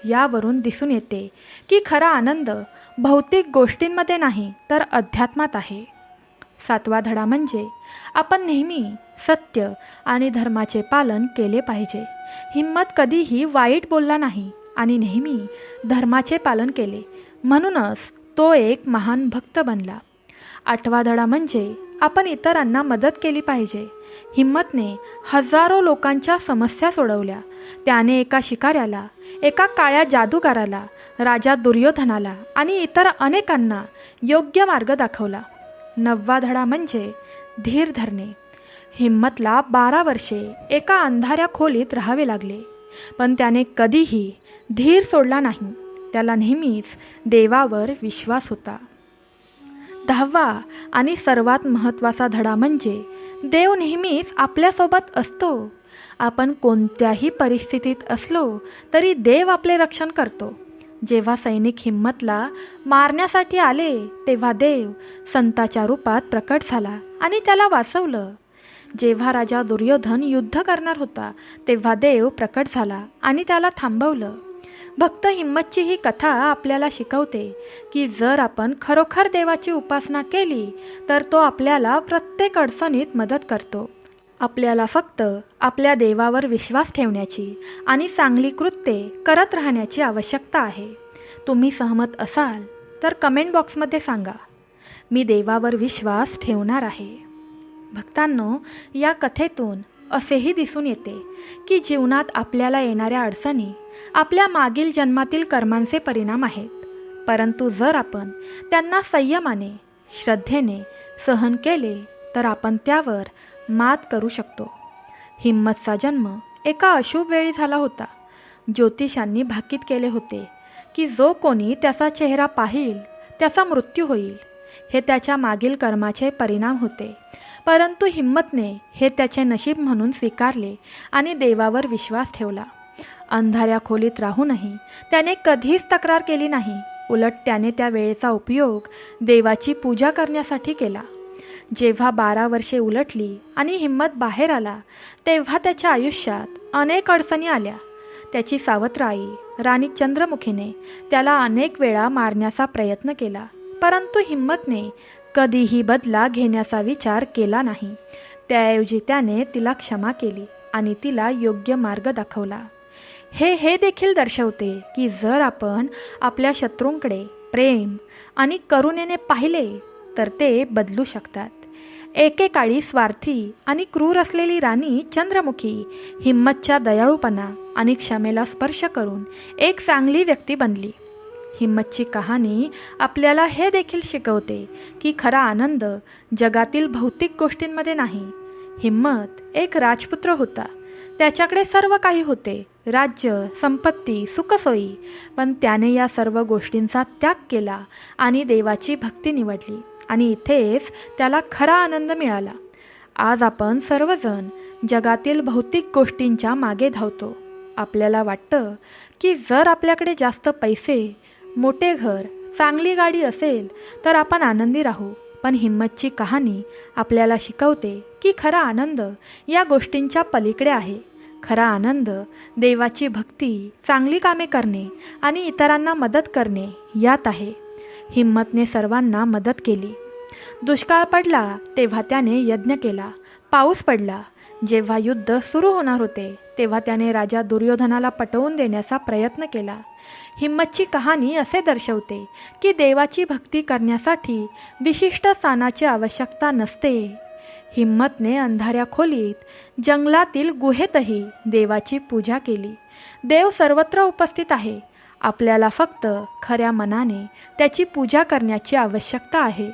यावरून दिसून येते की खरा आनंद भौतिक गोष्टींमध्ये नाही तर अध्यात्मात आहे. 7वा धडा म्हणजे आपण नेहमी सत्य आणि धर्माचे पालन केले पाहिजे. हिम्मत कधीही वाईट बोलला नाही आणि नेहमी धर्माचे पालन केले, म्हणूनच तो एक महान भक्त बनला. 8वा धडा म्हणजे आपण इतरांना मदत केली पाहिजे. हिम्मतने हजारो लोकांच्या समस्या सोडवल्या. त्याने एका शिकाऱ्याला, एका काळ्या जादूगाराला, राजा दुर्योधनाला आणि इतर अनेकांना योग्य मार्ग दाखवला. 9वा धडा म्हणजे धीर धरणे. हिम्मतला 12 वर्षे एका अंधाऱ्या खोलीत राहावे लागले, पण त्याने कधीही धीर सोडला नाही. त्याला नेहमीच देवावर विश्वास होता. 10वा आणि सर्वात महत्त्वाचा धडा म्हणजे देव नेहमीच आपल्यासोबत असतो. आपण कोणत्याही परिस्थितीत असलो तरी देव आपले रक्षण करतो. जेव्हा सैनिक हिम्मतला मारण्यासाठी आले तेव्हा देव संताच्या रूपात प्रकट झाला आणि त्याला वाचवलं. जेव्हा राजा दुर्योधन युद्ध करणार होता तेव्हा देव प्रकट झाला आणि त्याला थांबवलं. भक्त हिम्मतची ही कथा आपल्याला शिकवते की जर आपण खरोखर देवाची उपासना केली तर तो आपल्याला प्रत्येक अडचणीत मदत करतो. आपल्याला फक्त आपल्या देवावर विश्वास ठेवण्याची आणि चांगली कृत्ये करत राहण्याची आवश्यकता आहे. तुम्ही सहमत असाल तर कमेंट बॉक्समध्ये सांगा, मी देवावर विश्वास ठेवणार आहे. भक्तांनो, या कथेतून असेही दिसून येते की जीवनात आपल्याला येणाऱ्या अडचणी आपल्या मागील जन्मातील कर्मांचे परिणाम आहेत, परंतु जर आपण त्यांना संयमाने, श्रद्धेने सहन केले तर आपण त्यावर मात करू शकतो. हिम्मतचा जन्म एका अशुभ वेळी झाला होता. ज्योतिषांनी भाकीत केले होते की जो कोणी त्याचा चेहरा पाहिल त्याचा मृत्यू होईल. हे त्याच्या मागील कर्माचे परिणाम होते, परंतु हिम्मतने हे त्याचे नशीब म्हणून स्वीकारले आणि देवावर विश्वास ठेवला. अंधाऱ्या खोलीत राहूनही त्याने कधीच तक्रार केली नाही. उलट त्याने त्या वेळेचा उपयोग देवाची पूजा करण्यासाठी केला. जेव्हा 12 वर्षे उलटली आणि हिम्मत बाहेर आला तेव्हा त्याच्या आयुष्यात अनेक अडचणी आल्या. त्याची सावत्र आई राणी चंद्रमुखीने त्याला अनेक वेळा मारण्याचा प्रयत्न केला, परंतु हिम्मतने कधीही बदला घेण्याचा विचार केला नाही. त्याऐवजी त्याने तिला क्षमा केली आणि तिला योग्य मार्ग दाखवला. हे देखील दर्शवते की जर आपण आपल्या शत्रूंकडे प्रेम आणि करुणेने पाहिले तर ते बदलू शकतात. एकेकाळी स्वार्थी आणि क्रूर असलेली राणी चंद्रमुखी हिम्मतच्या दयाळूपणा आणि क्षमेला स्पर्श करून एक चांगली व्यक्ती बनली. हिम्मतची कहाणी आपल्याला हे देखील शिकवते की खरा आनंद जगातील भौतिक गोष्टींमध्ये नाही. हिम्मत एक राजपुत्र होता. त्याच्याकडे सर्व काही होते, राज्य, संपत्ती, सुखसोयी, पण त्याने या सर्व गोष्टींचा त्याग केला आणि देवाची भक्ती निवडली आणि इथेच त्याला खरा आनंद मिळाला. आज आपण सर्वजण जगातील भौतिक गोष्टींच्या मागे धावतो. आपल्याला वाटतं की जर आपल्याकडे जास्त पैसे, मोठे घर, चांगली गाडी असेल तर आपण आनंदी राहू, पण हिम्मतची कहाणी आपल्याला शिकवते की खरा आनंद या गोष्टींच्या पलीकडे आहे. खरा आनंद देवाची भक्ती, चांगली कामे करणे आणि इतरांना मदत करणे यात आहे. हिम्मतने सर्वांना मदत केली. दुष्काळ पडला तेव्हा त्याने यज्ञ केला. पाऊस पडला. जेव्हा युद्ध सुरू होणार होते तेव्हा त्याने राजा दुर्योधनाला पटवून देण्याचा प्रयत्न केला. हिम्मतची कहाणी असे दर्शवते की देवाची भक्ती करण्यासाठी विशिष्ट स्थानाची आवश्यकता नसते. हिम्मतने अंधाऱ्या खोलीत, जंगलातील गुहेतही देवाची पूजा केली. देव सर्वत्र उपस्थित आहे. आपल्याला फक्त खऱ्या मनाने त्याची पूजा करण्याची आवश्यकता आहे.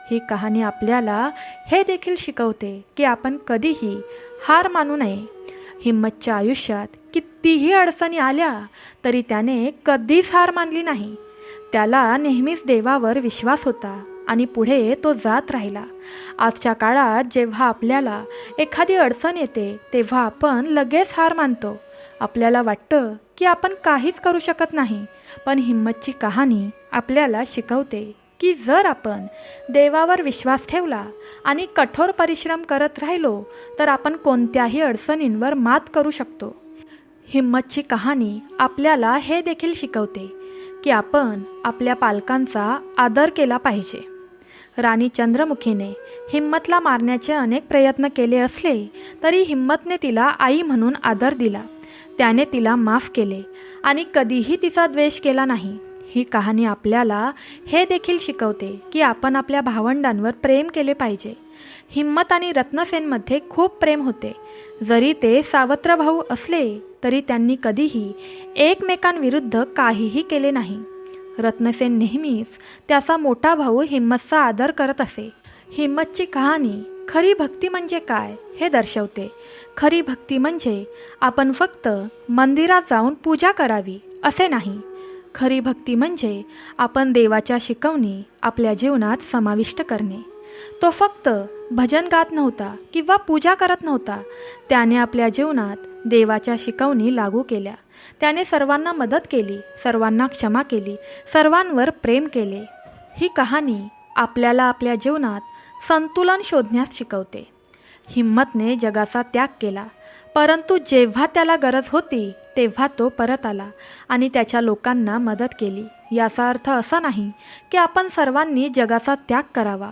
ही कहाणी आपल्याला हे देखील शिकवते की आपण कधीही हार मानू नये. हिम्मतच्या आयुष्यात कितीही अडचणी आल्या तरी त्याने कधीच हार मानली नाही. त्याला नेहमीच देवावर विश्वास होता आणि पुढे तो जात राहिला. आजच्या काळात जेव्हा आपल्याला एखादी अडचण येते तेव्हा आपण लगेच हार मानतो. आपल्याला वाटतं की आपण काहीच करू शकत नाही, पण हिम्मतची कहाणी आपल्याला शिकवते की जर आपण देवावर विश्वास ठेवला आणि कठोर परिश्रम करत राहिलो तर आपण कोणत्याही अडचणींवर मात करू शकतो. हिम्मतची कहाणी आपल्याला हे देखील शिकवते की आपण आपल्या पालकांचा आदर केला पाहिजे. राणी चंद्रमुखीने हिम्मतला मारण्याचे अनेक प्रयत्न केले असले तरी हिम्मतने तिला आई म्हणून आदर दिला. त्याने तिला माफ केले आणि कधीही तिचा द्वेष केला नाही. ही कहाणी आपल्याला हे देखील शिकवते की आपण आपल्या भावंडांवर प्रेम केले पाहिजे. हिम्मत आणि रत्नसेनमध्ये खूप प्रेम होते. जरी ते सावत्र भाऊ असले तरी त्यांनी कधीही एकमेकांविरुद्ध काहीही केले नाही. रत्नसेन नेहमीच त्याचा मोठा भाऊ हिम्मतचा आदर करत असे. हिम्मतची कहाणी खरी भक्ती म्हणजे काय हे दर्शवते. खरी भक्ती म्हणजे आपण फक्त मंदिरात जाऊन पूजा करावी असे नाही. खरी भक्ती म्हणजे आपण देवाच्या शिकवणी आपल्या जीवनात समाविष्ट करणे. तो फक्त भजन गात नव्हता किंवा पूजा करत नव्हता. त्याने आपल्या जीवनात देवाच्या शिकवणी लागू केल्या. त्याने सर्वांना मदत केली, सर्वांना क्षमा केली, सर्वांवर प्रेम केले. ही कहाणी आपल्याला आपल्या जीवनात संतुलन शोधण्यास शिकवते. हिम्मतने जगाचा त्याग केला, परंतु जेव्हा त्याला गरज होती तेव्हा तो परत आला आणि त्याच्या लोकांना मदत केली. याचा अर्थ असा नाही की आपण सर्वांनी जगाचा त्याग करावा.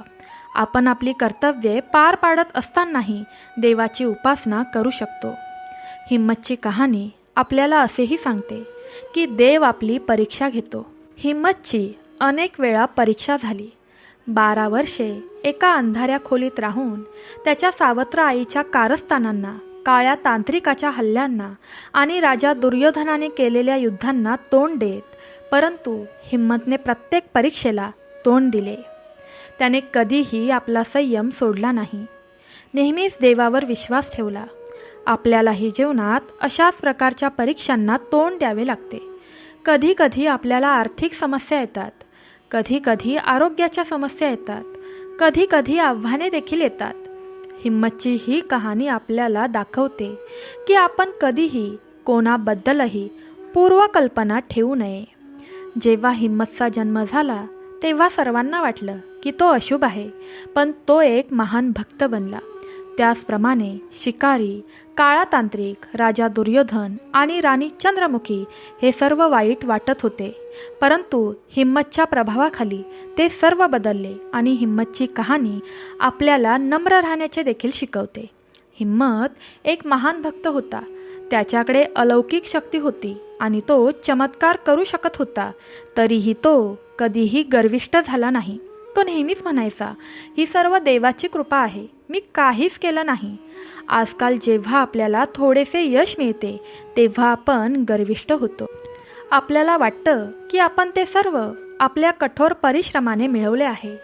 आपण आपली कर्तव्ये पार पाडत असतानाही देवाची उपासना करू शकतो. हिम्मतची कहाणी आपल्याला असेही सांगते की देव आपली परीक्षा घेतो. हिम्मतची अनेक वेळा परीक्षा झाली. 12 वर्षे एका अंधाऱ्या खोलीत राहून त्याच्या सावत्र आईच्या कारस्थानांना, काळ्या तांत्रिकाच्या हल्ल्यांना आणि राजा दुर्योधनाने केलेल्या युद्धांना तोंड देत, परंतु हिम्मतने प्रत्येक परीक्षेला तोंड दिले. त्याने कधीही आपला संयम सोडला नाही. नेहमीच देवावर विश्वास ठेवला. आपल्यालाही जीवनात अशाच प्रकारच्या परीक्षांना तोंड द्यावे लागते. कधी कधी आपल्याला आर्थिक समस्या येतात, कधी कधी आरोग्याच्या समस्या येतात, कधी कधी आव्हाने देखील येतात. हिम्मतची ही कहाणी आपल्याला दाखवते की आपण कधीही कोणाबद्दलही पूर्वकल्पना ठेवू नये. जेव्हा हिम्मतचा जन्म झाला तेव्हा सर्वांना वाटलं की तो अशुभ आहे, पण तो एक महान भक्त बनला. त्याचप्रमाणे शिकारी, काळा तांत्रिक, राजा दुर्योधन आणि राणी चंद्रमुखी हे सर्व वाईट वाटत होते, परंतु हिम्मतच्या प्रभावाखाली ते सर्व बदलले आणि हिम्मतची कहाणी आपल्याला नम्र राहण्याचे देखील शिकवते. हिम्मत एक महान भक्त होता. त्याच्याकडे अलौकिक शक्ती होती आणि तो चमत्कार करू शकत होता. तरीही तो कधीही गर्विष्ठ झाला नाही. तो नेहमीच म्हणायचा, ही सर्व देवाची कृपा आहे, मी काहीच केलं नाही. आजकाल जेव्हा आपल्याला थोडेसे यश मिळते तेव्हा आपण गर्विष्ठ होतो. आपल्याला वाटतं की आपण ते सर्व आपल्या कठोर परिश्रमाने मिळवले आहे,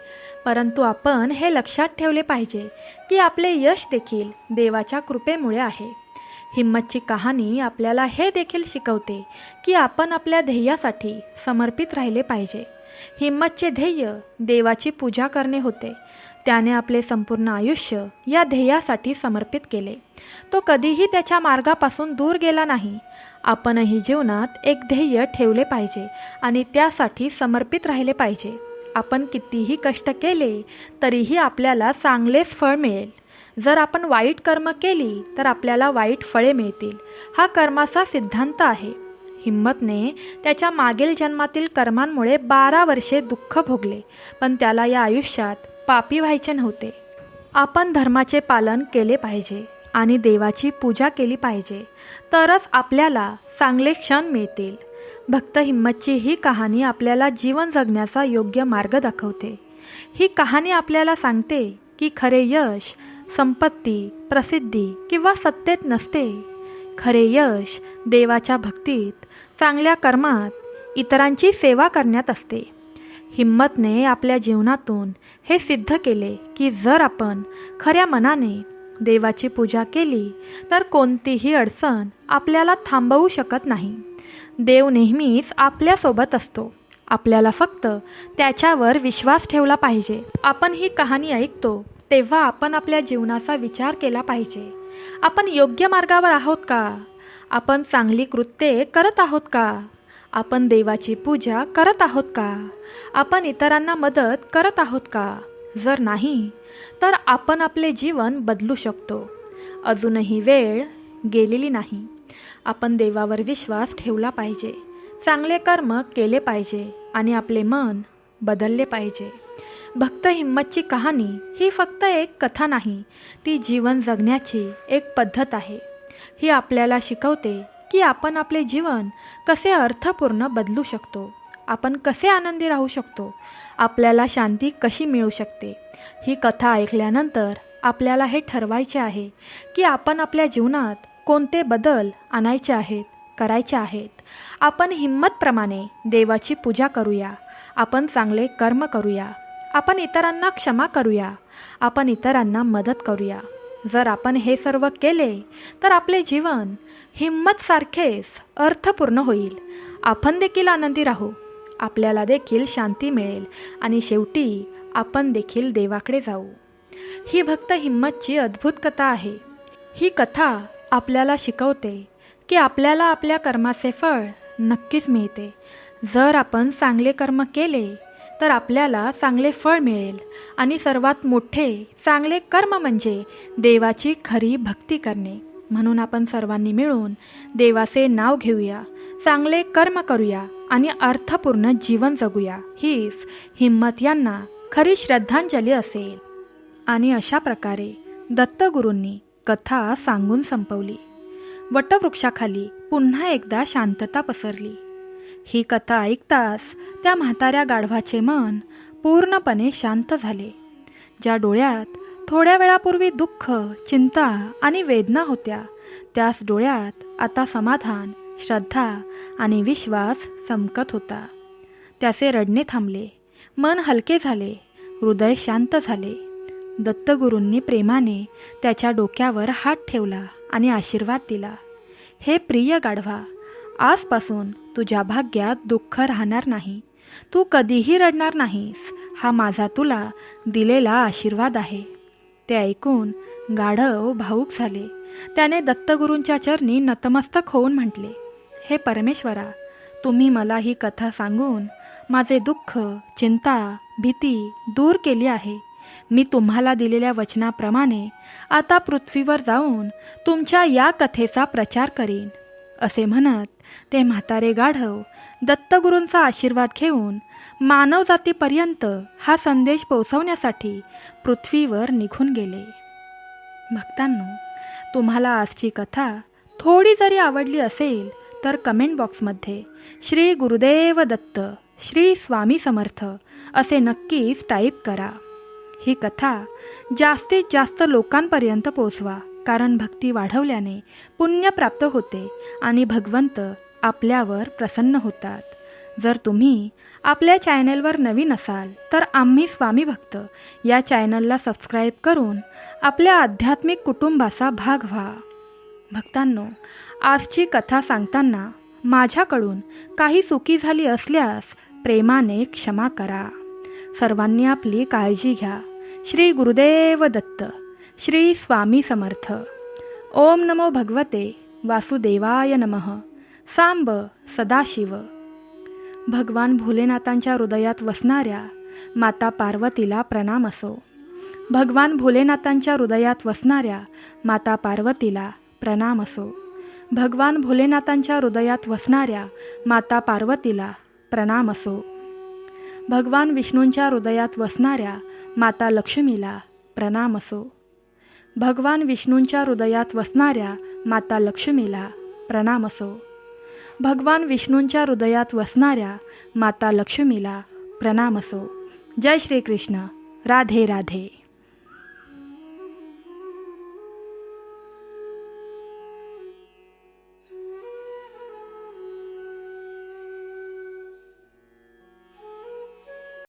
परंतु आपण हे लक्षात ठेवले पाहिजे की आपले यश देखील देवाच्या कृपेमुळे आहे. हिम्मतची कहाणी आपल्याला हे देखील शिकवते की आपण आपल्या ध्येयासाठी समर्पित राहिले पाहिजे. हिम्मतचे ध्येय देवाची पूजा करणे होते. त्याने आपले संपूर्ण आयुष्य या ध्येयासाठी समर्पित केले. तो कधीही त्याच्या मार्गापासून दूर गेला नाही. आपणही जीवनात एक ध्येय ठेवले पाहिजे आणि त्यासाठी समर्पित राहिले पाहिजे. आपण कितीही कष्ट केले तरीही आपल्याला चांगलेच फळ मिळेल. जर आपण वाईट कर्म केली तर आपल्याला वाईट फळे मिळतील. हा कर्माचा सिद्धांत आहे. हिम्मतने त्याच्या मागील जन्मातील कर्मांमुळे 12 वर्षे दुःख भोगले, पण त्याला या आयुष्यात पापी व्हायचे नव्हते. आपण धर्माचे पालन केले पाहिजे आणि देवाची पूजा केली पाहिजे, तरच आपल्याला चांगले क्षण मिळतील. भक्त हिम्मतची ही कहाणी आपल्याला जीवन जगण्याचा योग्य मार्ग दाखवते. ही कहाणी आपल्याला सांगते की खरे यश संपत्ती, प्रसिद्धी किंवा सत्तेत नसते. खरे यश देवाच्या भक्तीत, चांगल्या कर्मात, इतरांची सेवा करण्यात असते. हिम्मतने आपल्या जीवनातून हे सिद्ध केले की जर आपण खऱ्या मनाने देवाची पूजा केली तर कोणतीही अडचण आपल्याला थांबवू शकत नाही. देव नेहमीच आपल्यासोबत असतो. आपल्याला फक्त त्याच्यावर विश्वास ठेवला पाहिजे. आपण ही कहाणी ऐकतो तेव्हा आपण आपल्या जीवनाचा विचार केला पाहिजे. आपण योग्य मार्गावर आहोत का? आपण चांगली कृत्ये करत आहोत का? आपण देवाची पूजा करत आहोत का? आपण इतरांना मदत करत आहोत का? जर नाही तर आपण आपले जीवन बदलू शकतो. अजूनही वेळ गेलेली नाही. आपण देवावर विश्वास ठेवला पाहिजे, चांगले कर्म केले पाहिजे आणि आपले मन बदलले पाहिजे. भक्त हिम्मतची कहाणी ही फक्त एक कथा नाही, ती जीवन जगण्याची एक पद्धत आहे. ही आपल्याला शिकवते की आपण आपले जीवन कसे अर्थपूर्ण बदलू शकतो, आपण कसे आनंदी राहू शकतो, आपल्याला शांती कशी मिळू शकते. ही कथा ऐकल्यानंतर आपल्याला हे ठरवायचे आहे की आपण आपल्या जीवनात कोणते बदल आणायचे आहेत, करायचे आहेत. आपण हिम्मतप्रमाणे देवाची पूजा करूया, आपण चांगले कर्म करूया, आपण इतरांना क्षमा करूया, आपण इतरांना मदत करूया. जर आपण हे सर्व केले तर आपले जीवन हिम्मतसारखेच अर्थपूर्ण होईल. आपण देखील आनंदी राहू, आपल्याला देखील शांती मिळेल आणि शेवटी आपण देखील देवाकडे जाऊ. ही भक्त हिम्मतची अद्भुत कथा आहे. ही कथा आपल्याला शिकवते की आपल्याला आपल्या कर्माचे फळ नक्कीच मिळते. जर आपण चांगले कर्म केले तर आपल्याला चांगले फळ मिळेल आणि सर्वात मोठे चांगले कर्म म्हणजे देवाची खरी भक्ती करणे. म्हणून आपण सर्वांनी मिळून देवाचे नाव घेऊया, चांगले कर्म करूया आणि अर्थपूर्ण जीवन जगूया. हीच हिम्मत यांना खरी श्रद्धांजली असेल. आणि अशा प्रकारे दत्तगुरूंनी कथा सांगून संपवली. वटवृक्षाखाली पुन्हा एकदा शांतता पसरली. ही कथा ऐकताच त्या म्हाताऱ्या गाढवाचे मन पूर्णपणे शांत झाले. ज्या डोळ्यात थोड्या वेळापूर्वी दुःख, चिंता आणि वेदना होत्या, त्याच डोळ्यात आता समाधान, श्रद्धा आणि विश्वास चमकत होता. त्याचे रडणे थांबले, मन हलके झाले, हृदय शांत झाले. दत्तगुरूंनी प्रेमाने त्याच्या डोक्यावर हात ठेवला आणि आशीर्वाद दिला. हे प्रिय गाढवा, आजपासून तुझ्या भाग्यात दुःख राहणार नाही, तू कधीही रडणार नाहीस. हा माझा तुला दिलेला आशीर्वाद आहे. ते ऐकून गाढव भावूक झाले. त्याने दत्तगुरूंच्या चरणी नतमस्तक होऊन म्हटले, हे परमेश्वरा, तुम्ही मला ही कथा सांगून माझे दुःख, चिंता, भीती दूर केली आहे. मी तुम्हाला दिलेल्या वचनाप्रमाणे आता पृथ्वीवर जाऊन तुमच्या या कथेचा प्रचार करीन. असे म्हणत ते म्हातारे गाढव दत्तगुरूंचा आशीर्वाद घेऊन मानवजातीपर्यंत हा संदेश पोहोचवण्यासाठी पृथ्वीवर निघून गेले. भक्तांनो, तुम्हाला आजची कथा थोडी जरी आवडली असेल तर कमेंट बॉक्समध्ये श्री गुरुदेव दत्त, श्री स्वामी समर्थ असे नक्कीच टाईप करा. ही कथा जास्तीत जास्त लोकांपर्यंत पोहोचवा, कारण भक्ती वाढवल्याने पुण्य प्राप्त होते आणि भगवंत आपल्यावर प्रसन्न होतात. जर तुम्ही आपल्या चॅनलवर नवीन असाल तर आम्ही स्वामी भक्त या चॅनलला सबस्क्राईब करून आपल्या आध्यात्मिक कुटुंबाचा भाग व्हा. भक्तांनो, आजची कथा सांगताना माझ्याकडून काही चुकी झाली असल्यास प्रेमाने क्षमा करा. सर्वांनी आपली काळजी घ्या. श्री गुरुदेव दत्त, श्री स्वामी समर्थ. ओम नमो भगवते वासुदेवाय नमः. सांब सदाशिव. भगवान भोलेनाथांच्या हृदयात वसणाऱ्या माता पार्वतीला प्रणाम असो. भगवान भोलेनाथांच्या हृदयात वसणाऱ्या माता पार्वतीला प्रणाम असो. भगवान भोलेनाथांच्या हृदयात वसणाऱ्या माता पार्वतीला प्रणाम असो. भगवान विष्णूंच्या हृदयात वसणाऱ्या माता लक्ष्मीला प्रणाम असो. भगवान विष्णूंच्या हृदयात वसणाऱ्या माता लक्ष्मीला प्रणाम असो. भगवान विष्णूंच्या हृदयात वसणाऱ्या माता लक्ष्मीला प्रणाम असो. जय श्री कृष्ण. राधे राधे.